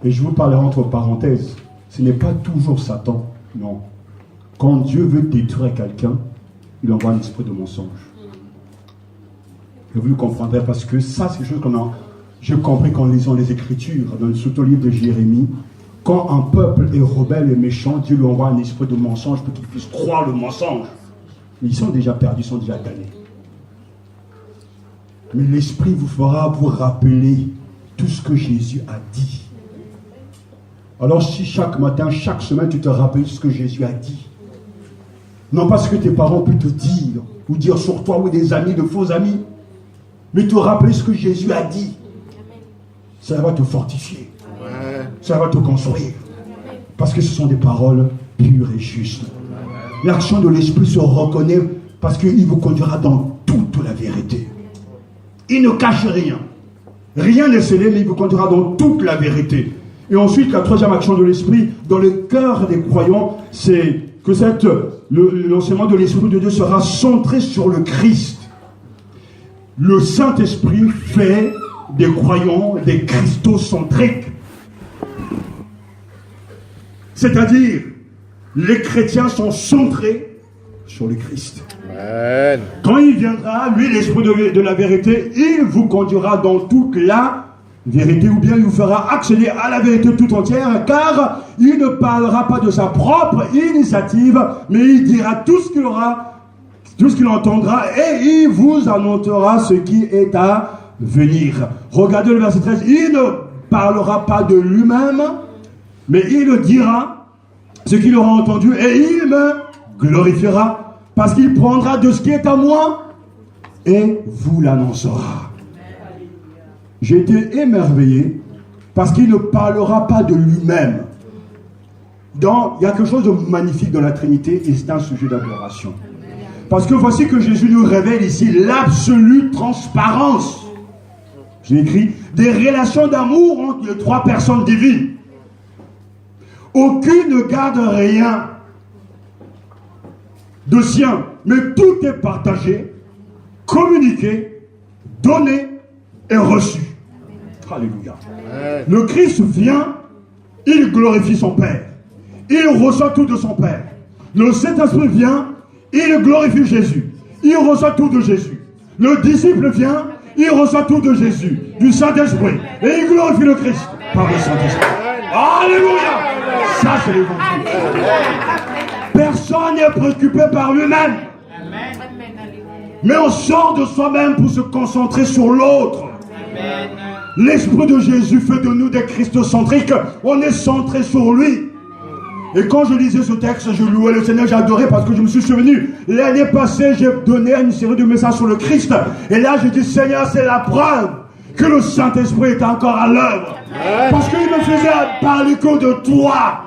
Et je vous parlerai entre parenthèses, ce n'est pas toujours Satan, non. Quand Dieu veut détruire quelqu'un, il envoie un esprit de mensonge. Et vous le comprendrez parce que ça, c'est quelque chose j'ai compris qu'en lisant les Écritures, dans le livre de Jérémie, quand un peuple est rebelle et méchant, Dieu lui envoie un esprit de mensonge pour qu'il puisse croire le mensonge. Mais ils sont déjà perdus, ils sont déjà damnés. Mais l'esprit vous fera vous rappeler tout ce que Jésus a dit. Alors si chaque matin, chaque semaine, tu te rappelles ce que Jésus a dit, Non pas ce que tes parents peuvent te dire, ou dire sur toi, ou des amis, de faux amis, mais te rappeler ce que Jésus a dit. Ça va te fortifier. Ça va te construire. Parce que ce sont des paroles pures et justes. L'action de l'Esprit se reconnaît parce qu'il vous conduira dans toute la vérité. Il ne cache rien. Rien n'est scellé, mais il vous conduira dans toute la vérité. Et ensuite, la troisième action de l'Esprit, dans le cœur des croyants, c'est que l'enseignement de l'Esprit de Dieu sera centré sur le Christ. Le Saint-Esprit fait des croyants des christocentriques. C'est-à-dire, les chrétiens sont centrés sur le Christ. Amen. Quand il viendra, lui, l'Esprit de la vérité, il vous conduira dans toute la vérité, ou bien il vous fera accéder à la vérité tout entière, car il ne parlera pas de sa propre initiative, mais il dira tout ce qu'il aura, tout ce qu'il entendra, et il vous annoncera ce qui est à venir. Regardez le verset 13, il ne parlera pas de lui-même, mais il dira ce qu'il aura entendu, et il me glorifiera, parce qu'il prendra de ce qui est à moi, et vous l'annoncera. J'ai été émerveillé parce qu'il ne parlera pas de lui-même. Il y a quelque chose de magnifique dans la Trinité et c'est un sujet d'adoration. Parce que voici que Jésus nous révèle ici l'absolue transparence. J'ai écrit des relations d'amour entre les trois personnes divines. Aucune ne garde rien de sien, mais tout est partagé, communiqué, donné et reçu. Alléluia. Le Christ vient, il glorifie son Père. Il reçoit tout de son Père. Le Saint-Esprit vient, il glorifie Jésus. Il reçoit tout de Jésus. Le disciple vient, il reçoit tout de Jésus, du Saint-Esprit. Et il glorifie le Christ par le Saint-Esprit. Alléluia. Ça, c'est l'évangile. Personne n'est préoccupé par lui-même. Mais on sort de soi-même pour se concentrer sur l'autre. L'Esprit de Jésus fait de nous des christocentriques. On est centré sur lui. Et quand je lisais ce texte, je louais le Seigneur, j'ai adoré parce que je me suis souvenu. L'année passée, j'ai donné une série de messages sur le Christ. Et là, j'ai dit, Seigneur, c'est la preuve que le Saint-Esprit est encore à l'œuvre. Parce qu'il me faisait parler que de toi,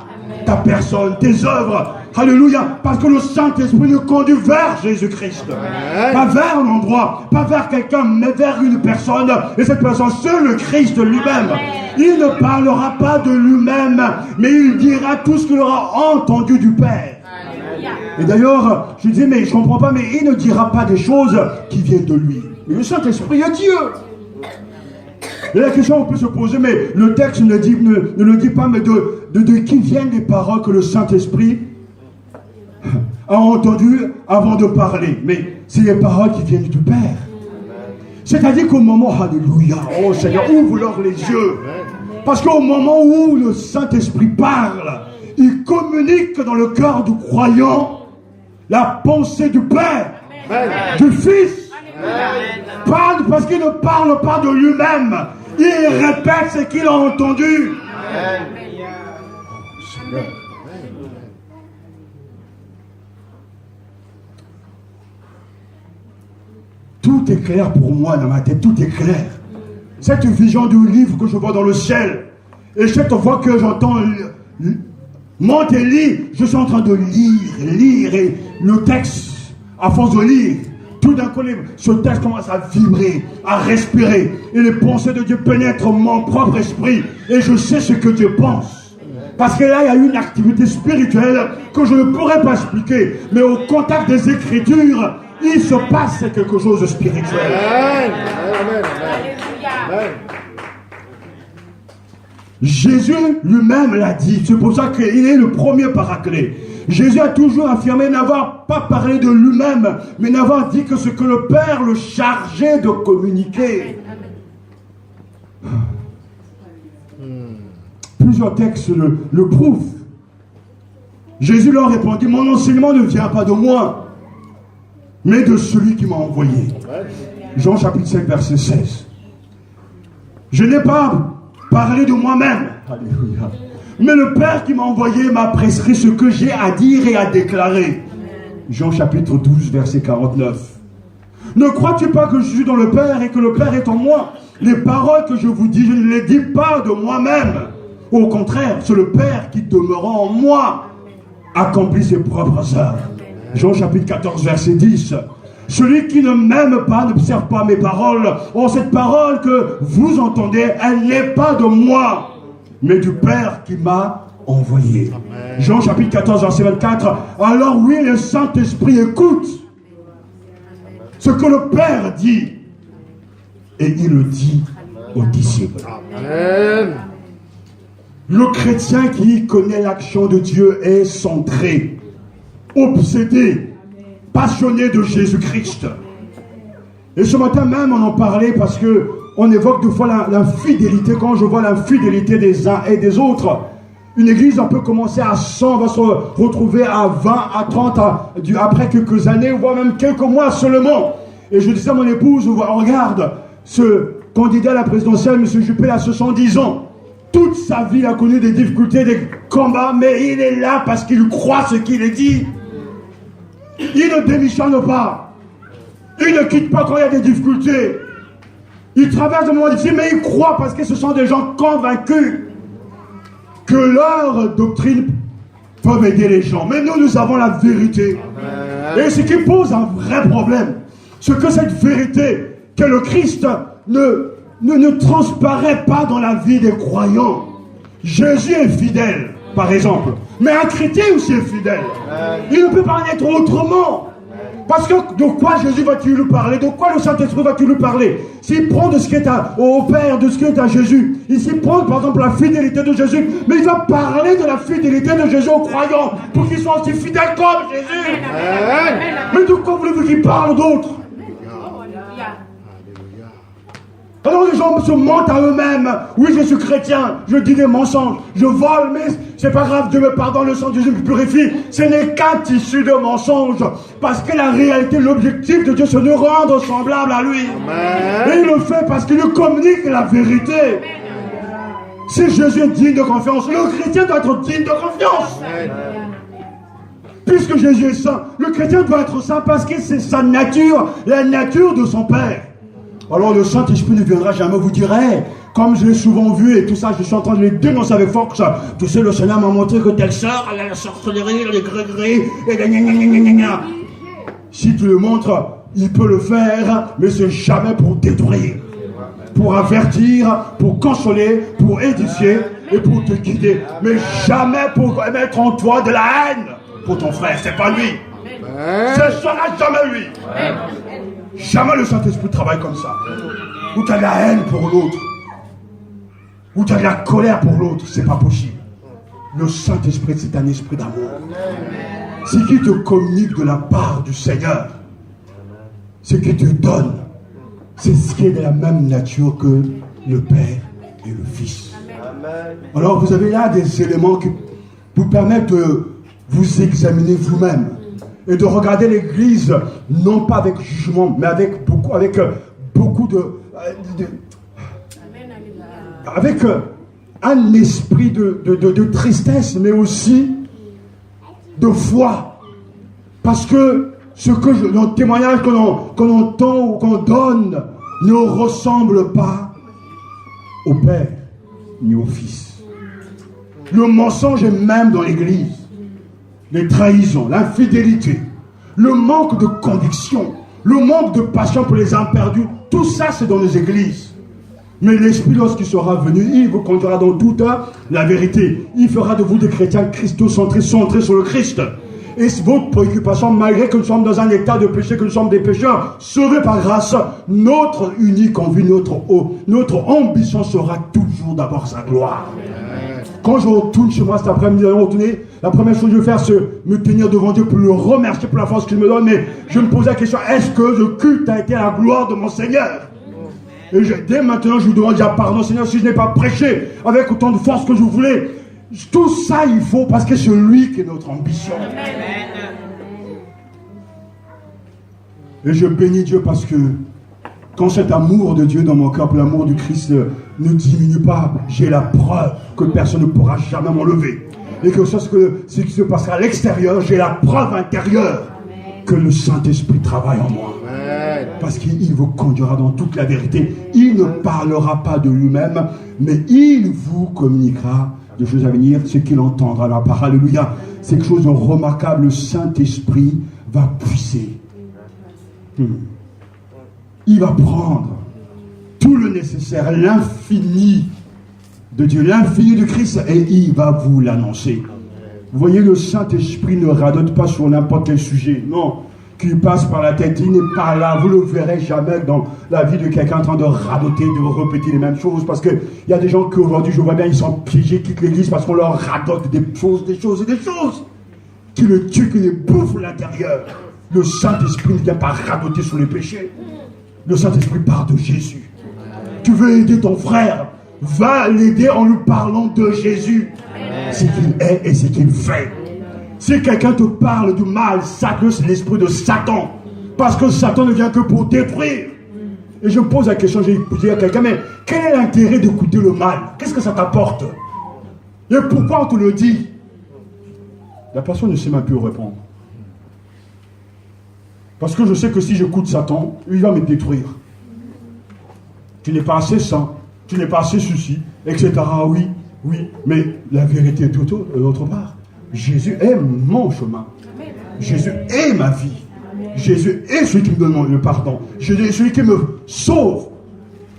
ta personne, tes œuvres. Alléluia, parce que le Saint-Esprit nous conduit vers Jésus-Christ. Pas vers un endroit, pas vers quelqu'un, mais vers une personne. Et cette personne, c'est le Christ lui-même. Il ne parlera pas de lui-même, mais il dira tout ce qu'il aura entendu du Père. Et d'ailleurs, je disais, mais je ne comprends pas, mais il ne dira pas des choses qui viennent de lui. Mais le Saint-Esprit est Dieu. Et la question qu'on peut se poser, mais le texte ne le dit pas, mais de qui viennent les paroles que le Saint-Esprit a entendu avant de parler. Mais c'est les paroles qui viennent du Père. C'est-à-dire qu'au moment, alléluia, oh Seigneur, ouvre-leur les yeux. Parce qu'au moment où le Saint-Esprit parle, il communique dans le cœur du croyant la pensée du Père, du Fils. Parle parce qu'il ne parle pas de lui-même. Il répète ce qu'il a entendu. Tout est clair pour moi dans ma tête, tout est clair. Cette vision du livre que je vois dans le ciel, et chaque fois que j'entends monte et lis, je suis en train de lire, et le texte, à force de lire, tout d'un coup, ce texte commence à vibrer, à respirer, et les pensées de Dieu pénètrent mon propre esprit, et je sais ce que Dieu pense. Parce que là, il y a une activité spirituelle que je ne pourrais pas expliquer, mais au contact des Écritures, il se passe quelque chose de spirituel. Amen. Amen. Amen. Jésus lui-même l'a dit. C'est pour ça qu'il est le premier paraclet. Jésus a toujours affirmé n'avoir pas parlé de lui-même, mais n'avoir dit que ce que le Père le chargeait de communiquer. Plusieurs textes le prouvent. Jésus leur répondit, mon enseignement ne vient pas de moi, mais de celui qui m'a envoyé. Jean chapitre 5 verset 16. Je n'ai pas parlé de moi-même. Alléluia. Mais le Père qui m'a envoyé m'a prescrit ce que j'ai à dire et à déclarer. Jean chapitre 12, verset 49. Ne crois-tu pas que je suis dans le Père et que le Père est en moi? Les paroles que je vous dis, je ne les dis pas de moi-même. Au contraire, c'est le Père qui demeurant en moi accomplit ses propres œuvres. Jean chapitre 14, verset 10. Celui qui ne m'aime pas n'observe pas mes paroles. Oh, cette parole que vous entendez, elle n'est pas de moi, mais du Père qui m'a envoyé. Amen. Jean chapitre 14, verset 24. Alors oui, le Saint-Esprit écoute ce que le Père dit, et il le dit aux disciples. Amen. Le chrétien qui connaît l'action de Dieu est centré, obsédé, passionné de Jésus-Christ. Et ce matin même, on en parlait parce que on évoque deux fois l'infidélité. Quand je vois l'infidélité des uns et des autres, une église, on peut commencer à 100, on va se retrouver à 20, à 30, après quelques années, voire même quelques mois seulement. Et je disais à mon épouse, regarde, ce candidat à la présidentielle, M. Juppé, a 70 ans. Toute sa vie, il a connu des difficultés, des combats, mais il est là parce qu'il croit ce qu'il est dit. Il ne démissionne pas. Il ne quitte pas quand il y a des difficultés. Il traverse des moments difficiles, mais il croit parce que ce sont des gens convaincus que leur doctrine peut aider les gens. Mais nous avons la vérité. Et ce qui pose un vrai problème, c'est que cette vérité, que le Christ ne transparaît pas dans la vie des croyants. Jésus est fidèle, par exemple. Mais un chrétien aussi est fidèle. Il ne peut pas en être autrement. Parce que de quoi Jésus va-t-il lui parler? De quoi le Saint-Esprit va-t-il lui parler? S'il prend de ce qui est au Père, de ce qui est à Jésus, il s'y prend par exemple la fidélité de Jésus, mais il va parler de la fidélité de Jésus aux croyants, pour qu'ils soient aussi fidèles comme Jésus. Mais de quoi voulez-vous qu'il parle d'autre? Alors les gens se mentent à eux-mêmes. Oui, je suis chrétien, je dis des mensonges, je vole, mais c'est pas grave, Dieu me pardonne, le sang de Jésus me purifie. Ce n'est qu'un tissu de mensonges. Parce que la réalité, l'objectif de Dieu, c'est de rendre semblable à lui. Amen. Et il le fait parce qu'il nous communique la vérité. Si Jésus est digne de confiance, le chrétien doit être digne de confiance. Amen. Puisque Jésus est saint, le chrétien doit être saint parce que c'est sa nature, la nature de son Père. Alors le Saint-Esprit ne viendra jamais vous dire, hey, comme je l'ai souvent vu et tout ça, je suis en train de les dénoncer avec force. Tu sais, le Seigneur m'a montré que telle sœur, elle a la sorcellerie, les grégeries, et gna. Si tu le montres, il peut le faire, mais c'est jamais pour détruire, pour avertir, pour consoler, pour édifier et pour te guider, mais jamais pour mettre en toi de la haine pour ton frère. C'est pas lui. Ce sera jamais lui. Jamais le Saint-Esprit travaille comme ça. Où tu as de la haine pour l'autre, où tu as de la colère pour l'autre, c'est pas possible. Le Saint-Esprit, c'est un esprit d'amour. C'est qui te communique de la part du Seigneur. C'est qui te donne. C'est ce qui est de la même nature que le Père et le Fils. Alors vous avez là des éléments qui vous permettent de vous examiner vous-même. Et de regarder l'Église, non pas avec jugement, mais avec beaucoup de avec un esprit de tristesse, mais aussi de foi. Parce que le témoignage qu'on entend ou qu'on donne ne ressemble pas au Père ni au Fils. Le mensonge est même dans l'Église. Les trahisons, l'infidélité, le manque de conviction, le manque de passion pour les âmes perdues, tout ça c'est dans les églises. Mais l'Esprit, lorsqu'il sera venu, il vous conduira dans toute la vérité. Il fera de vous des chrétiens christocentrés, centrés sur le Christ. Et votre préoccupation, malgré que nous sommes dans un état de péché, que nous sommes des pécheurs, sauvés par grâce, notre unique envie, notre ambition sera toujours d'abord sa gloire. Quand je retourne chez moi cet après-midi, la première chose que je vais faire, c'est me tenir devant Dieu pour le remercier pour la force qu'il me donne. Mais je me pose la question, est-ce que le culte a été à la gloire de mon Seigneur? Et dès maintenant, je vous demande déjà pardon, Seigneur, si je n'ai pas prêché avec autant de force que je voulais. Tout ça, il faut, parce que c'est lui qui est notre ambition. Et je bénis Dieu parce que quand cet amour de Dieu dans mon cœur, l'amour du Christ ne diminue pas, j'ai la preuve que personne ne pourra jamais m'enlever. Et que ce qui se passera à l'extérieur, j'ai la preuve intérieure que le Saint-Esprit travaille en moi. Parce qu'il vous conduira dans toute la vérité. Il ne parlera pas de lui-même, mais il vous communiquera de choses à venir, ce qu'il entendra la parole. Alléluia. C'est quelque chose de remarquable. Le Saint-Esprit va puiser. Il va prendre tout le nécessaire, l'infini de Dieu, l'infini de Christ, et il va vous l'annoncer. Vous voyez, le Saint-Esprit ne radote pas sur n'importe quel sujet. Non. Qui passe par la tête, il n'est pas là. Vous ne le verrez jamais dans la vie de quelqu'un en train de radoter, de répéter les mêmes choses. Parce qu'il y a des gens qui aujourd'hui, je vois bien, ils sont piégés, quittent l'église parce qu'on leur radote des choses qui le tuent, qui les bouffent à l'intérieur. Le Saint-Esprit ne vient pas radoter sur les péchés. Le Saint-Esprit parle de Jésus. Tu veux aider ton frère, va l'aider en lui parlant de Jésus. Ce qu'il est et ce qu'il fait. Si quelqu'un te parle du mal, sache-le, c'est l'esprit de Satan. Parce que Satan ne vient que pour détruire. Et je me pose la question, j'ai posé à quelqu'un, mais quel est l'intérêt d'écouter le mal? Qu'est-ce que ça t'apporte? Et pourquoi on te le dit? La personne ne sait même plus répondre. Parce que je sais que si j'écoute Satan, il va me détruire. Tu n'es pas assez saint, tu n'es pas assez ceci, etc. Oui, mais la vérité est tout autre part. Jésus est mon chemin. Jésus est ma vie. Jésus est celui qui me donne le pardon. Jésus est celui qui me sauve.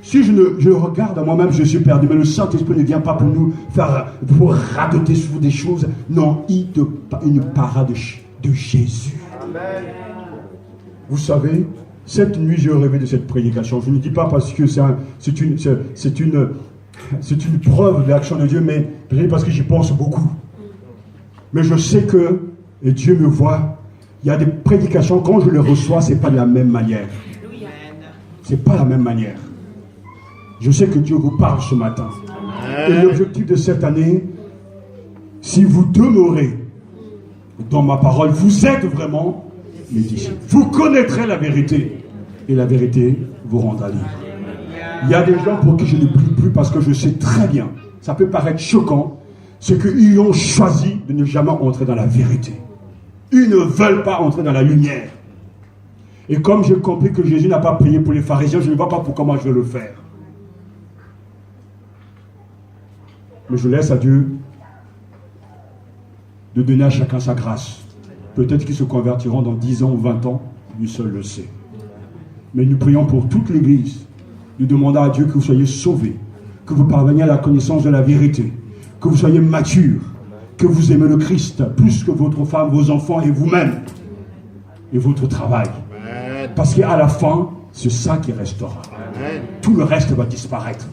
Si je regarde à moi-même, je suis perdu. Mais le Saint-Esprit ne vient pas pour nous faire, pour radoter sur des choses. Non, il nous parlera de Jésus. Amen. Vous savez, cette nuit, j'ai rêvé de cette prédication. Je ne dis pas parce que c'est une preuve de l'action de Dieu, mais parce que j'y pense beaucoup. Mais je sais que, et Dieu me voit, il y a des prédications, quand je les reçois, ce n'est pas de la même manière. Ce n'est pas la même manière. Je sais que Dieu vous parle ce matin. Et l'objectif de cette année, si vous demeurez dans ma parole, vous êtes vraiment mes disciples. Vous connaîtrez la vérité. Et la vérité vous rendra libre. Il y a des gens pour qui je ne prie plus parce que je sais très bien, ça peut paraître choquant, c'est qu'ils ont choisi de ne jamais entrer dans la vérité. Ils ne veulent pas entrer dans la lumière. Et comme j'ai compris que Jésus n'a pas prié pour les pharisiens, je ne vois pas pour comment je vais le faire. Mais je laisse à Dieu de donner à chacun sa grâce. Peut-être qu'ils se convertiront dans 10 ans ou 20 ans, lui seul le sait. Mais nous prions pour toute l'Église. Nous demandons à Dieu que vous soyez sauvés, que vous parveniez à la connaissance de la vérité, que vous soyez matures, que vous aimez le Christ plus que votre femme, vos enfants et vous-même, et votre travail. Parce qu'à la fin, c'est ça qui restera. Tout le reste va disparaître.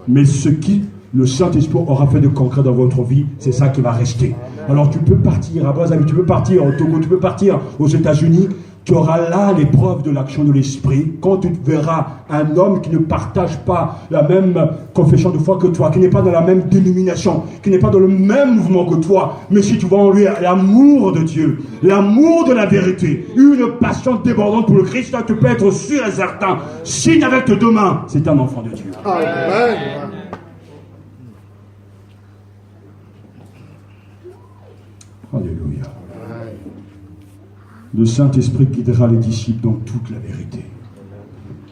Mais ce qui, le Saint-Esprit aura fait de concret dans votre vie, c'est ça qui va rester. Alors tu peux partir à Brazzaville, tu peux partir au Togo, tu peux partir aux États-Unis. Tu auras là l'épreuve de l'action de l'Esprit. Quand tu verras un homme qui ne partage pas la même confession de foi que toi, qui n'est pas dans la même dénomination, qui n'est pas dans le même mouvement que toi, mais si tu vois en lui l'amour de Dieu, l'amour de la vérité, une passion débordante pour le Christ, tu peux être sûr et certain, signe avec tes deux mains, c'est un enfant de Dieu. Amen. Alléluia. Le Saint-Esprit guidera les disciples dans toute la vérité.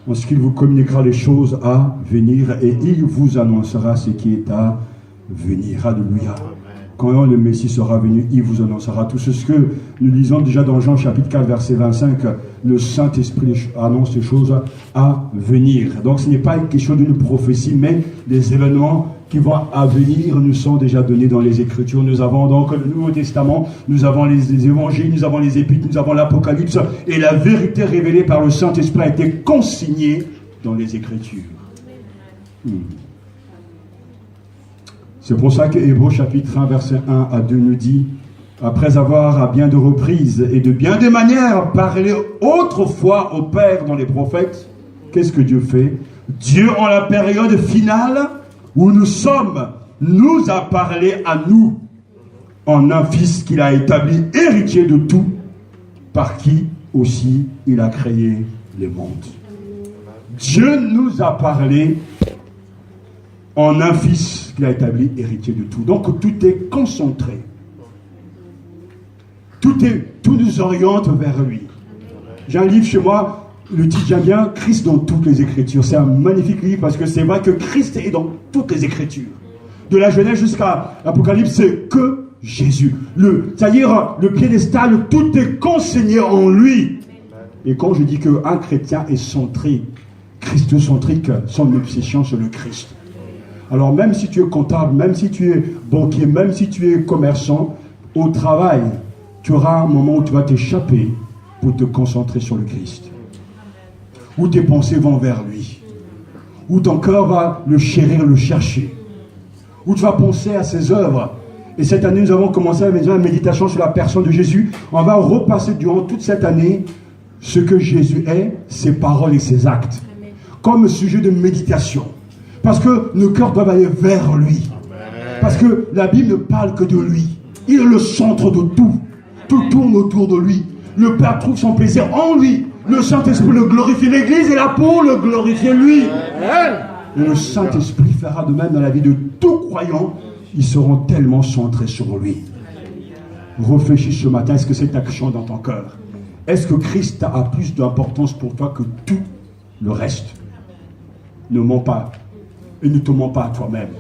En ce qu'il vous communiquera les choses à venir et il vous annoncera ce qui est à venir. Alléluia. Quand le Messie sera venu, il vous annoncera tout ce que nous lisons déjà dans Jean chapitre 4, verset 25. Le Saint-Esprit annonce les choses à venir. Donc ce n'est pas une question d'une prophétie, mais des événements qui vont à venir nous sont déjà donnés dans les Écritures. Nous avons donc le Nouveau Testament, nous avons les Évangiles, nous avons les Épîtres, nous avons l'Apocalypse, et la vérité révélée par le Saint-Esprit a été consignée dans les Écritures. C'est pour ça que Hébreux chapitre 1, verset 1 à 2 nous dit, après avoir à bien de reprises et de bien des manières parlé autrefois au Père dans les prophètes, qu'est-ce que Dieu fait? Dieu, en la période finale où nous sommes, nous a parlé à nous en un Fils qu'il a établi héritier de tout, par qui aussi il a créé les mondes. Dieu nous a parlé en un Fils qu'il a établi héritier de tout. Donc tout est concentré. Tout nous oriente vers lui. J'ai un livre chez moi, le titre j'aime bien, Christ dans toutes les Écritures. C'est un magnifique livre parce que c'est vrai que Christ est dans toutes les Écritures. De la Genèse jusqu'à l'Apocalypse, c'est que Jésus. C'est-à-dire le piédestal, tout est consigné en lui. Et quand je dis qu'un chrétien est centré, christocentrique, son obsession sur le Christ. Alors même si tu es comptable, même si tu es banquier, même si tu es commerçant, au travail, tu auras un moment où tu vas t'échapper pour te concentrer sur le Christ. Où tes pensées vont vers lui. Où ton cœur va le chérir, le chercher. Où tu vas penser à ses œuvres. Et cette année, nous avons commencé à faire une méditation sur la personne de Jésus. On va repasser durant toute cette année ce que Jésus est, ses paroles et ses actes. Comme sujet de méditation. Parce que nos cœurs doivent aller vers lui. Parce que la Bible ne parle que de lui. Il est le centre de tout. Tout tourne autour de lui. Le Père trouve son plaisir en lui. Le Saint-Esprit le glorifie. L'Église est là pour le glorifier lui. Et le Saint-Esprit fera de même dans la vie de tout croyant. Ils seront tellement centrés sur lui. Réfléchis ce matin, est-ce que c'est action dans ton cœur? Est-ce que Christ a plus d'importance pour toi que tout le reste? Ne mens pas. Et ne te mens pas à toi-même.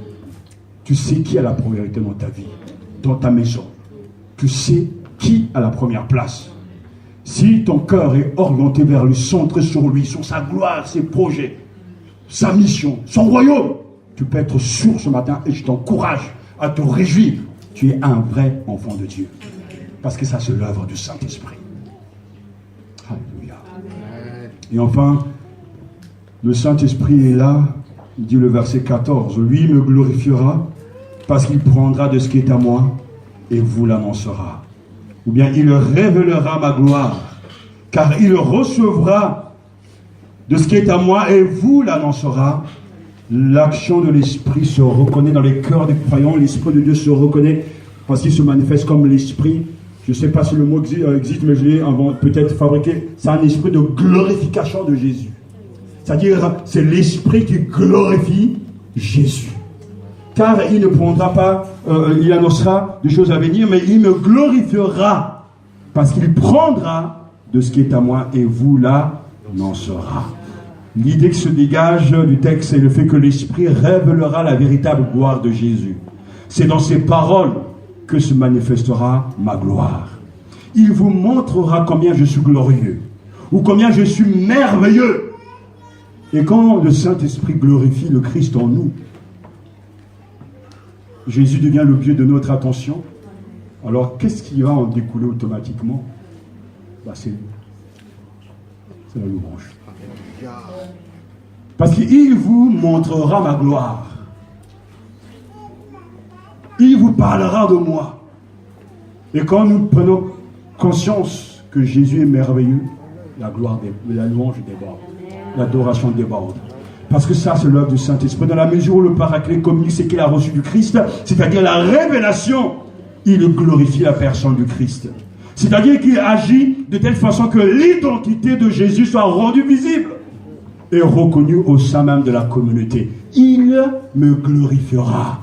Tu sais qui a la priorité dans ta vie, dans ta maison. Tu sais qui a la première place. Si ton cœur est orienté vers lui, centré sur lui, sur sa gloire, ses projets, sa mission, son royaume, tu peux être sûr ce matin et je t'encourage à te réjouir. Tu es un vrai enfant de Dieu. Parce que ça, c'est l'œuvre du Saint-Esprit. Alléluia. Et enfin, le Saint-Esprit est là, dit le verset 14. Lui me glorifiera parce qu'il prendra de ce qui est à moi et vous l'annoncera. Ou bien il révélera ma gloire, car il recevra de ce qui est à moi et vous l'annoncera. L'action de l'Esprit se reconnaît dans les cœurs des croyants. L'Esprit de Dieu se reconnaît parce qu'il se manifeste comme l'Esprit. Je ne sais pas si le mot existe, mais je l'ai peut-être fabriqué. C'est un esprit de glorification de Jésus. C'est-à-dire, c'est l'Esprit qui glorifie Jésus. Car il ne prendra pas, il annoncera des choses à venir, mais il me glorifiera. Parce qu'il prendra de ce qui est à moi et vous l'annoncera. L'idée qui se dégage du texte, c'est le fait que l'Esprit révélera la véritable gloire de Jésus. C'est dans ses paroles que se manifestera ma gloire. Il vous montrera combien je suis glorieux, ou combien je suis merveilleux. Et quand le Saint-Esprit glorifie le Christ en nous, Jésus devient l'objet de notre attention. Alors, qu'est-ce qui va en découler automatiquement? C'est la louange. Parce qu'il vous montrera ma gloire. Il vous parlera de moi. Et quand nous prenons conscience que Jésus est merveilleux, la louange déborde. L'adoration déborde. Parce que ça, c'est l'œuvre du Saint-Esprit. Dans la mesure où le Paraclet communique ce qu'il a reçu du Christ, c'est-à-dire la révélation, il glorifie la personne du Christ. C'est-à-dire qu'il agit de telle façon que l'identité de Jésus soit rendue visible et reconnue au sein même de la communauté. Il me glorifiera.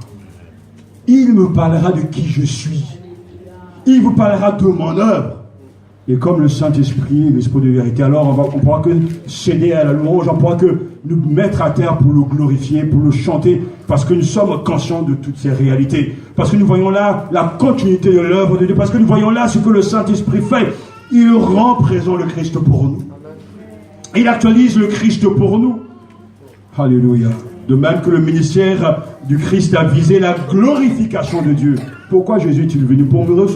Il me parlera de qui je suis. Il vous parlera de mon œuvre. Et comme le Saint-Esprit, l'Esprit de vérité, alors on ne pourra que céder à la louange, on ne pourra que nous mettre à terre pour le glorifier, pour le chanter, parce que nous sommes conscients de toutes ces réalités. Parce que nous voyons là la continuité de l'œuvre de Dieu, parce que nous voyons là ce que le Saint-Esprit fait. Il rend présent le Christ pour nous. Il actualise le Christ pour nous. Alléluia. De même que le ministère du Christ a visé la glorification de Dieu. Pourquoi Jésus est-il venu? Pour mourir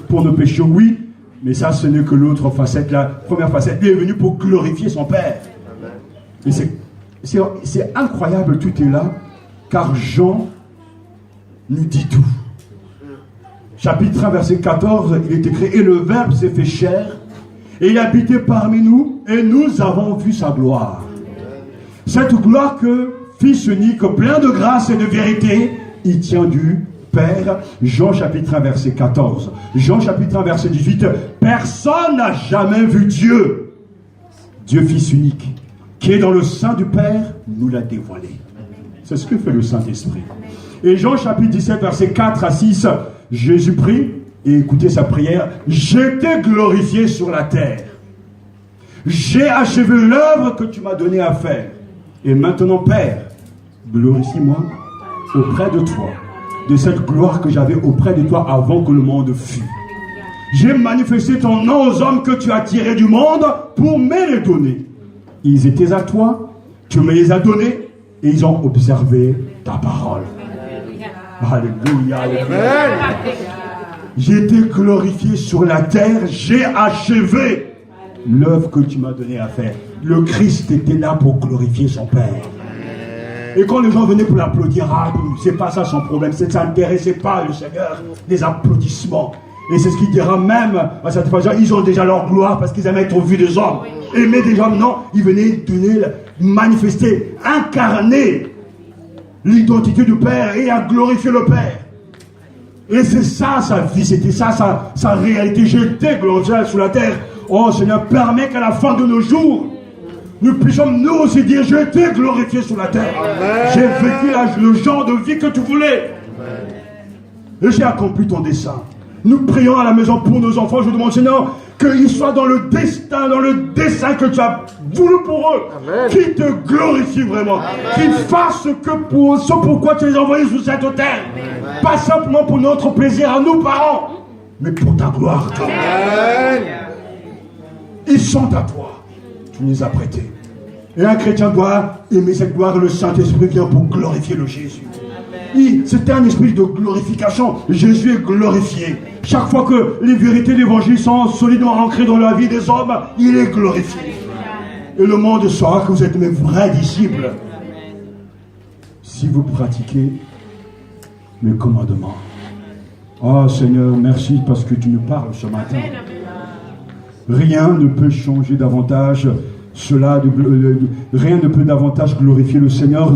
pour nos péchés, oui. Mais ça, ce n'est que l'autre facette. La première facette, il est venu pour glorifier son Père. Et c'est incroyable, tout est là, car Jean nous dit tout. Chapitre 1, verset 14, il est écrit, et le Verbe s'est fait chair, et il habitait parmi nous, et nous avons vu sa gloire. Cette gloire que, Fils unique, plein de grâce et de vérité, il tient du Père. Jean chapitre 1 verset 14. Jean chapitre 1 verset 18. Personne n'a jamais vu Dieu. Dieu Fils unique, qui est dans le sein du Père, nous l'a dévoilé. C'est ce que fait le Saint-Esprit. Et Jean chapitre 17 verset 4 à 6. Jésus prie, et écoutez sa prière. J'étais glorifié sur la terre. J'ai achevé l'œuvre que tu m'as donnée à faire. Et maintenant, Père, glorifie-moi auprès de toi, de cette gloire que j'avais auprès de toi avant que le monde fût. J'ai manifesté ton nom aux hommes que tu as tirés du monde pour me les donner. Ils étaient à toi, tu me les as donnés, et ils ont observé ta parole. Alléluia, alléluia. J'ai été glorifié sur la terre, j'ai achevé l'œuvre que tu m'as donnée à faire. Le Christ était là pour glorifier son Père. Et quand les gens venaient pour l'applaudir, c'est pas ça son problème, ça n'intéressait pas le Seigneur, les applaudissements. Et c'est ce qu'il dira même à cette façon, ils ont déjà leur gloire parce qu'ils aimaient être au vu des hommes. Aimer des gens, non, ils venaient donner, manifester, incarner l'identité du Père et à glorifier le Père. Et c'est ça sa vie, c'était ça sa réalité. J'étais glorifié sur la terre. Oh Seigneur, permets qu'à la fin de nos jours, nous puissions nous aussi dire, j'ai été glorifié sur la terre. Amen. J'ai vécu le genre de vie que tu voulais. Amen. Et j'ai accompli ton dessein. Nous prions à la maison pour nos enfants. Je demande Seigneur qu'ils soient dans le destin, dans le dessein que tu as voulu pour eux. Amen. Qu'ils te glorifient vraiment. Amen. Qu'ils fassent ce pourquoi tu les as envoyés sur cette terre. Amen. Pas simplement pour notre plaisir à nous parents, mais pour ta gloire. Amen. Ils sont à toi. Tu nous as prêtés. Et un chrétien doit aimer cette gloire et le Saint-Esprit vient pour glorifier le Jésus. C'est un esprit de glorification. Jésus est glorifié. Chaque fois que les vérités de l'évangile sont solidement ancrées dans la vie des hommes, il est glorifié. Et le monde saura que vous êtes mes vrais disciples si vous pratiquez mes commandements. Oh Seigneur, merci parce que tu nous parles ce matin. Rien ne peut changer davantage cela, rien ne peut davantage glorifier le Seigneur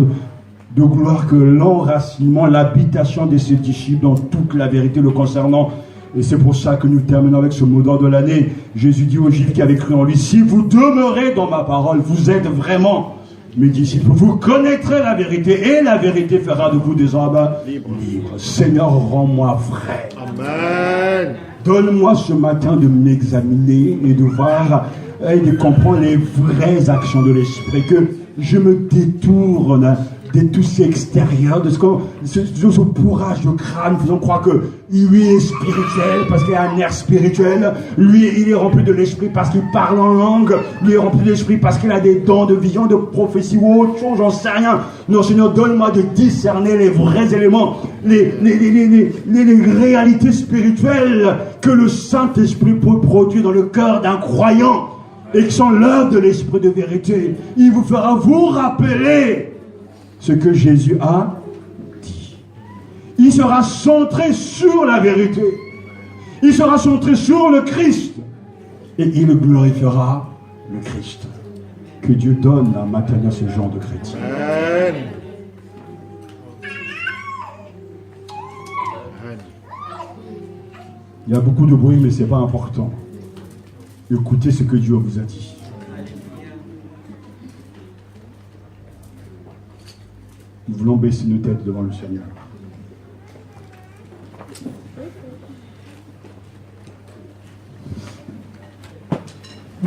de gloire que l'enracinement, l'habitation de ses disciples dans toute la vérité le concernant. Et c'est pour ça que nous terminons avec ce mot d'ordre de l'année. Jésus dit aux Juifs qui avaient cru en lui, si vous demeurez dans ma parole, vous êtes vraiment mes disciples. Vous connaîtrez la vérité et la vérité fera de vous des hommes libres. Seigneur, rends-moi vrai. Amen. Donne-moi ce matin de m'examiner et de voir et de comprendre les vraies actions de l'esprit, que je me détourne de tout ce extérieur, de ce bourrage de crâne, faisant croire que lui est spirituel parce qu'il a un air spirituel, lui il est rempli de l'esprit parce qu'il parle en langue, lui est rempli de l'esprit parce qu'il a des dons de vision, de prophétie ou autre chose, j'en sais rien. Non Seigneur, donne-moi de discerner les vrais éléments, les réalités spirituelles que le Saint-Esprit peut produire dans le cœur d'un croyant et qui sont l'œuvre de l'esprit de vérité. Il vous fera vous rappeler ce que Jésus a dit. Il sera centré sur la vérité. Il sera centré sur le Christ. Et il glorifiera le Christ. Que Dieu donne à maintenant ce genre de chrétiens. Il y a beaucoup de bruit, mais ce n'est pas important. Écoutez ce que Dieu vous a dit. Nous voulons baisser nos têtes devant le Seigneur.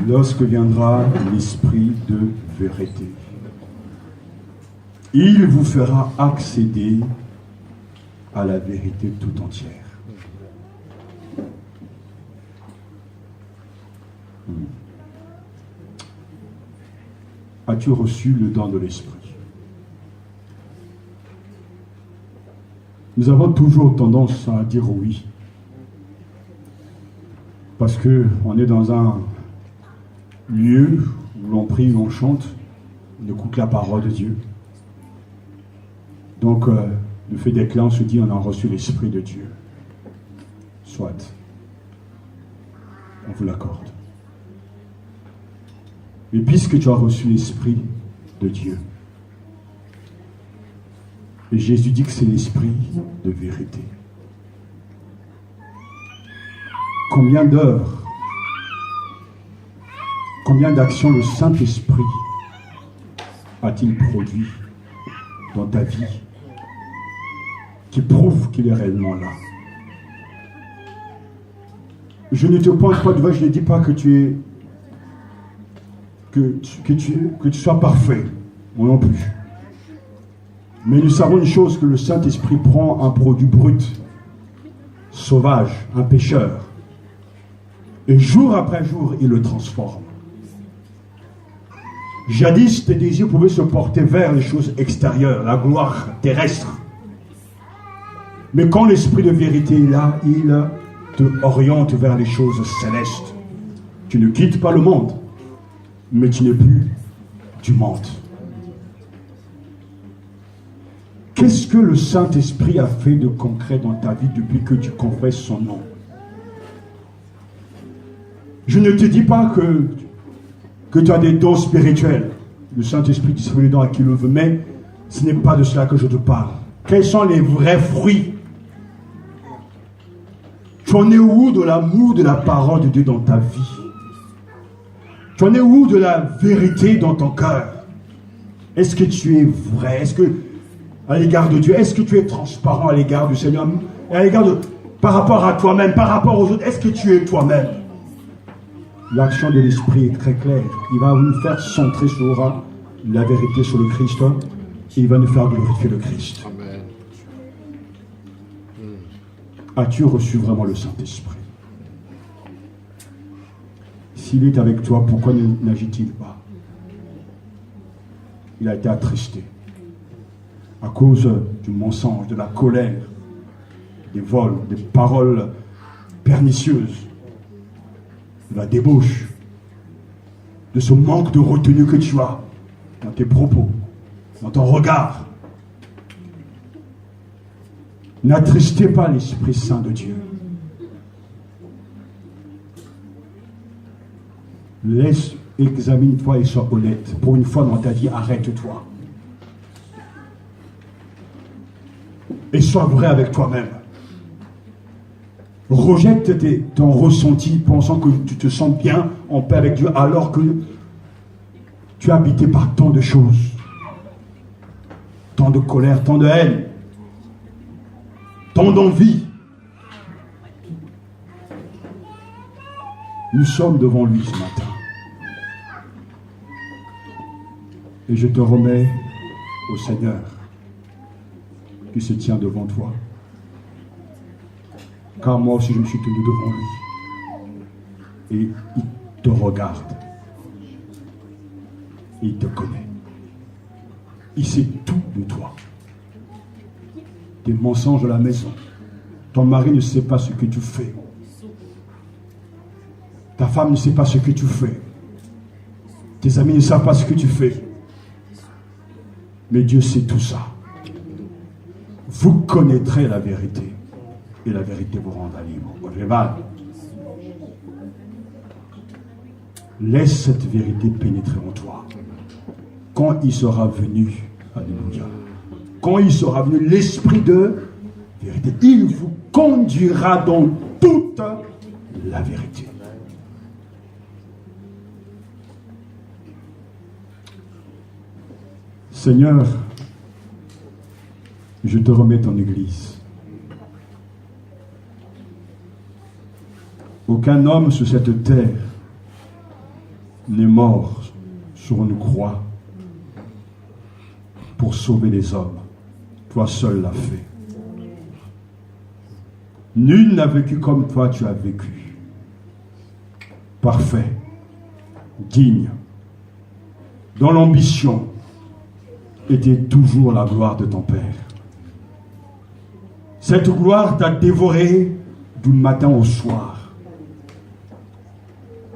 Lorsque viendra l'Esprit de vérité, il vous fera accéder à la vérité tout entière. As-tu reçu le don de l'Esprit? Nous avons toujours tendance à dire oui. Parce qu'on est dans un lieu où l'on prie, où l'on chante, on écoute la parole de Dieu. Donc, le fait d'être là, on se dit, on a reçu l'Esprit de Dieu. Soit. On vous l'accorde. Mais puisque tu as reçu l'Esprit de Dieu, et Jésus dit que c'est l'Esprit de vérité. Combien d'œuvres, combien d'actions le Saint-Esprit a-t-il produit dans ta vie qui prouvent qu'il est réellement là? Je ne te pointe pas devant, je ne dis pas que tu es que tu sois parfait, moi non plus. Mais nous savons une chose, que le Saint-Esprit prend un produit brut, sauvage, un pécheur, et jour après jour, il le transforme. Jadis, tes désirs pouvaient se porter vers les choses extérieures, la gloire terrestre. Mais quand l'Esprit de vérité est là, il te oriente vers les choses célestes. Tu ne quittes pas le monde, mais tu n'es plus du monde. Qu'est-ce que le Saint-Esprit a fait de concret dans ta vie depuis que tu confesses son nom? Je ne te dis pas que tu as des dons spirituels. Le Saint-Esprit distribue les dons à qui le veut, mais ce n'est pas de cela que je te parle. Quels sont les vrais fruits? Tu en es où de l'amour de la parole de Dieu dans ta vie? Tu en es où de la vérité dans ton cœur? Est-ce que tu es vrai? Est-ce que, à l'égard de Dieu, est-ce que tu es transparent à l'égard du Seigneur? Et à l'égard de, par rapport à toi-même, par rapport aux autres, est-ce que tu es toi-même? L'action de l'Esprit est très claire. Il va nous faire centrer sur la vérité, sur le Christ. Et il va nous faire glorifier le Christ. Amen. As-tu reçu vraiment le Saint-Esprit? S'il est avec toi, pourquoi n'agit-il pas? Il a été attristé à cause du mensonge, de la colère, des vols, des paroles pernicieuses, de la débauche, de ce manque de retenue que tu as dans tes propos, dans ton regard. N'attristez pas l'Esprit Saint de Dieu. Laisse, examine-toi et sois honnête. Pour une fois dans ta vie, arrête-toi. Et sois vrai avec toi-même. Rejette ton ressenti, pensant que tu te sens bien en paix avec Dieu, alors que tu es habité par tant de choses. Tant de colère, tant de haine, tant d'envie. Nous sommes devant lui ce matin. Et je te remets au Seigneur qui se tient devant toi. Car moi aussi je me suis tenu devant lui. Et il te regarde. Et il te connaît. Il sait tout de toi. Tes mensonges à la maison. Ton mari ne sait pas ce que tu fais. Ta femme ne sait pas ce que tu fais. Tes amis ne savent pas ce que tu fais. Mais Dieu sait tout ça. Vous connaîtrez la vérité. Et la vérité vous rendra libre. Laisse cette vérité pénétrer en toi. Quand il sera venu, alléluia, quand il sera venu l'Esprit de vérité, il vous conduira dans toute la vérité. Seigneur, je te remets ton Église. Aucun homme sur cette terre n'est mort sur une croix pour sauver les hommes. Toi seul l'as fait. Nul n'a vécu comme toi tu as vécu. Parfait, digne, dont l'ambition était toujours la gloire de ton Père. Cette gloire t'a dévoré du matin au soir.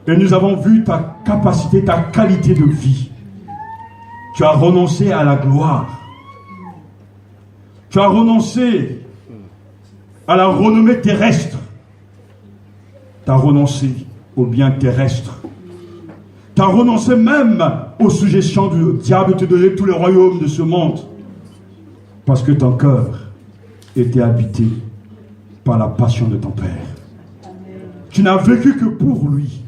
Et nous avons vu ta capacité, ta qualité de vie. Tu as renoncé à la gloire. Tu as renoncé à la renommée terrestre. Tu as renoncé au bien terrestre. Tu as renoncé même aux suggestions du diable de te donner tous les royaumes de ce monde. Parce que ton cœur était habité par la passion de ton Père. Tu n'as vécu que pour lui.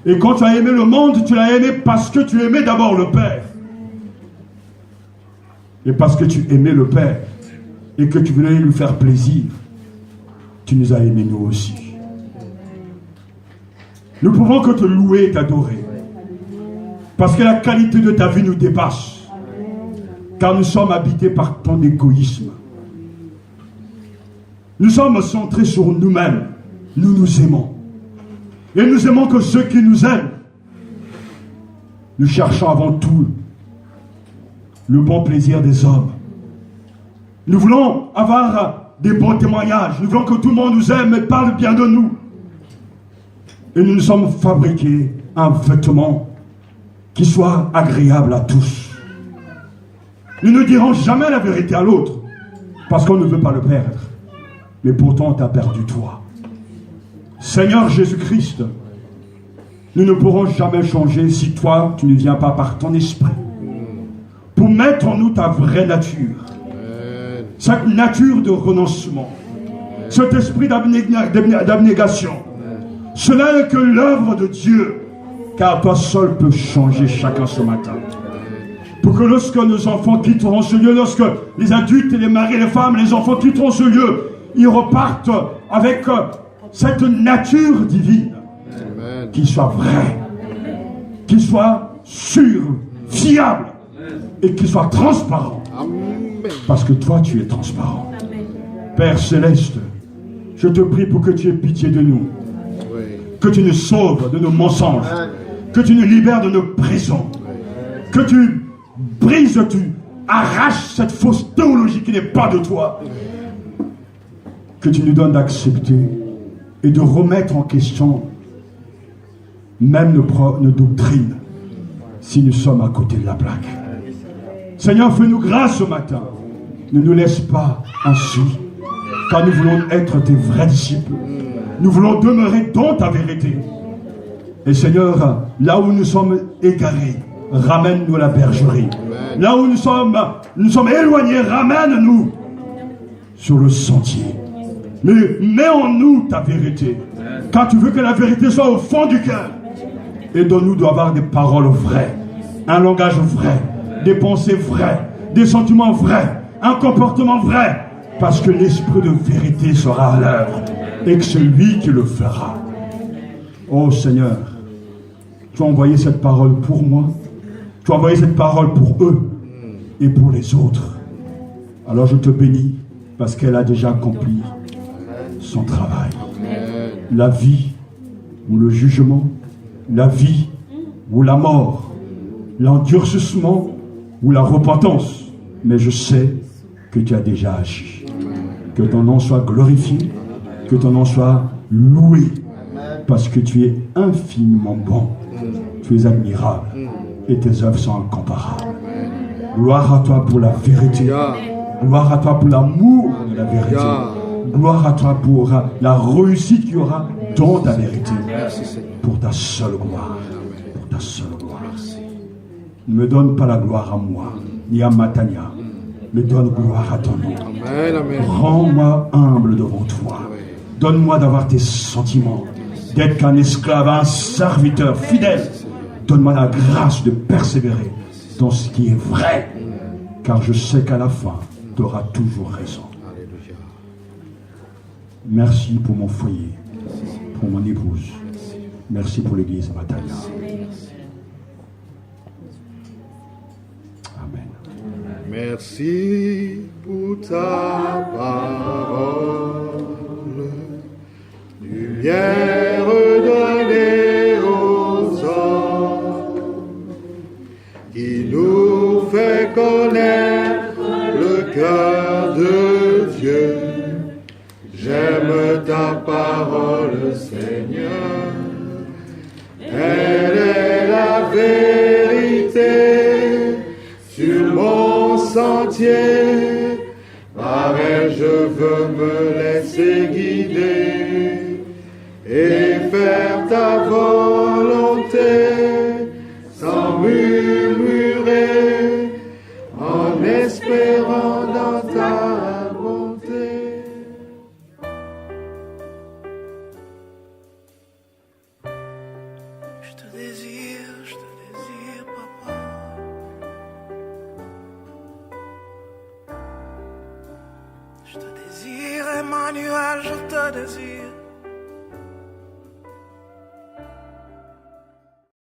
Et quand tu as aimé le monde, tu l'as aimé parce que tu aimais d'abord le Père. Et parce que tu aimais le Père et que tu voulais lui faire plaisir, tu nous as aimés nous aussi. Nous pouvons que te louer et t'adorer. Parce que la qualité de ta vie nous dépasse. Car nous sommes habités par tant d'égoïsme. Nous sommes centrés sur nous-mêmes. Nous nous aimons. Et nous aimons que ceux qui nous aiment. Nous cherchons avant tout le bon plaisir des hommes. Nous voulons avoir des bons témoignages. Nous voulons que tout le monde nous aime et parle bien de nous. Et nous nous sommes fabriqués un vêtement qui soit agréable à tous. Nous ne dirons jamais la vérité à l'autre parce qu'on ne veut pas le perdre. Mais pourtant, on t'a perdu toi. Seigneur Jésus-Christ, nous ne pourrons jamais changer si toi, tu ne viens pas par ton esprit pour mettre en nous ta vraie nature. Cette nature de renoncement, cet esprit d'abnégation. Cela n'est que l'œuvre de Dieu, car toi seul peux changer chacun ce matin. Pour que lorsque nos enfants quitteront ce lieu, lorsque les adultes et les maris, les femmes, les enfants quitteront ce lieu, ils repartent avec cette nature divine, qui soit vraie, qui soit sûre, fiable, et qui soit transparent. Parce que toi, tu es transparent. Père Céleste, je te prie pour que tu aies pitié de nous. Que tu nous sauves de nos mensonges. Que tu nous libères de nos prisons. Que tu brises, tu arraches cette fausse théologie qui n'est pas de toi. Que tu nous donnes d'accepter et de remettre en question même nos doctrines si nous sommes à côté de la plaque. Seigneur, fais-nous grâce ce matin. Ne nous laisse pas ainsi, car nous voulons être tes vrais disciples. Nous voulons demeurer dans ta vérité. Et Seigneur, là où nous sommes égarés, ramène-nous à la bergerie. Là où nous sommes éloignés, ramène-nous sur le sentier. Mais mets en nous ta vérité, car tu veux que la vérité soit au fond du cœur. Et donne-nous d'avoir des paroles vraies, un langage vrai, des pensées vraies, des sentiments vrais, un comportement vrai, parce que l'esprit de vérité sera à l'œuvre et que c'est lui qui le fera. Oh Seigneur, tu as envoyé cette parole pour moi, tu as envoyé cette parole pour eux et pour les autres. Alors je te bénis parce qu'elle a déjà accompli son travail. La vie ou le jugement, la vie ou la mort, l'endurcissement ou la repentance. Mais je sais que tu as déjà agi. Que ton nom soit glorifié, que ton nom soit loué, parce que tu es infiniment bon, tu es admirable, et tes œuvres sont incomparables. Gloire à toi pour la vérité, gloire à toi pour l'amour de la vérité, gloire à toi pour la réussite qu'il y aura dans ta vérité, pour ta seule gloire, pour ta seule gloire. Ne me donne pas la gloire à moi, ni à Matania, mais donne gloire à ton nom. Rends-moi humble devant toi. Donne-moi d'avoir tes sentiments, d'être qu'un esclave, un serviteur fidèle. Donne-moi la grâce de persévérer dans ce qui est vrai, car je sais qu'à la fin, tu auras toujours raison. Merci pour mon foyer, pour mon épouse. Merci pour l'église Matania. Amen. Merci pour ta parole, lumière donnée aux hommes, qui nous fait connaître le cœur de Dieu. J'aime ta parole, Seigneur, elle est la vérité sur mon sentier. Par elle je veux me laisser guider et faire ta volonté sans murmurer, en espérant dans ta bonté. Je te désire, papa. Je te désire, Emmanuel, je te désire.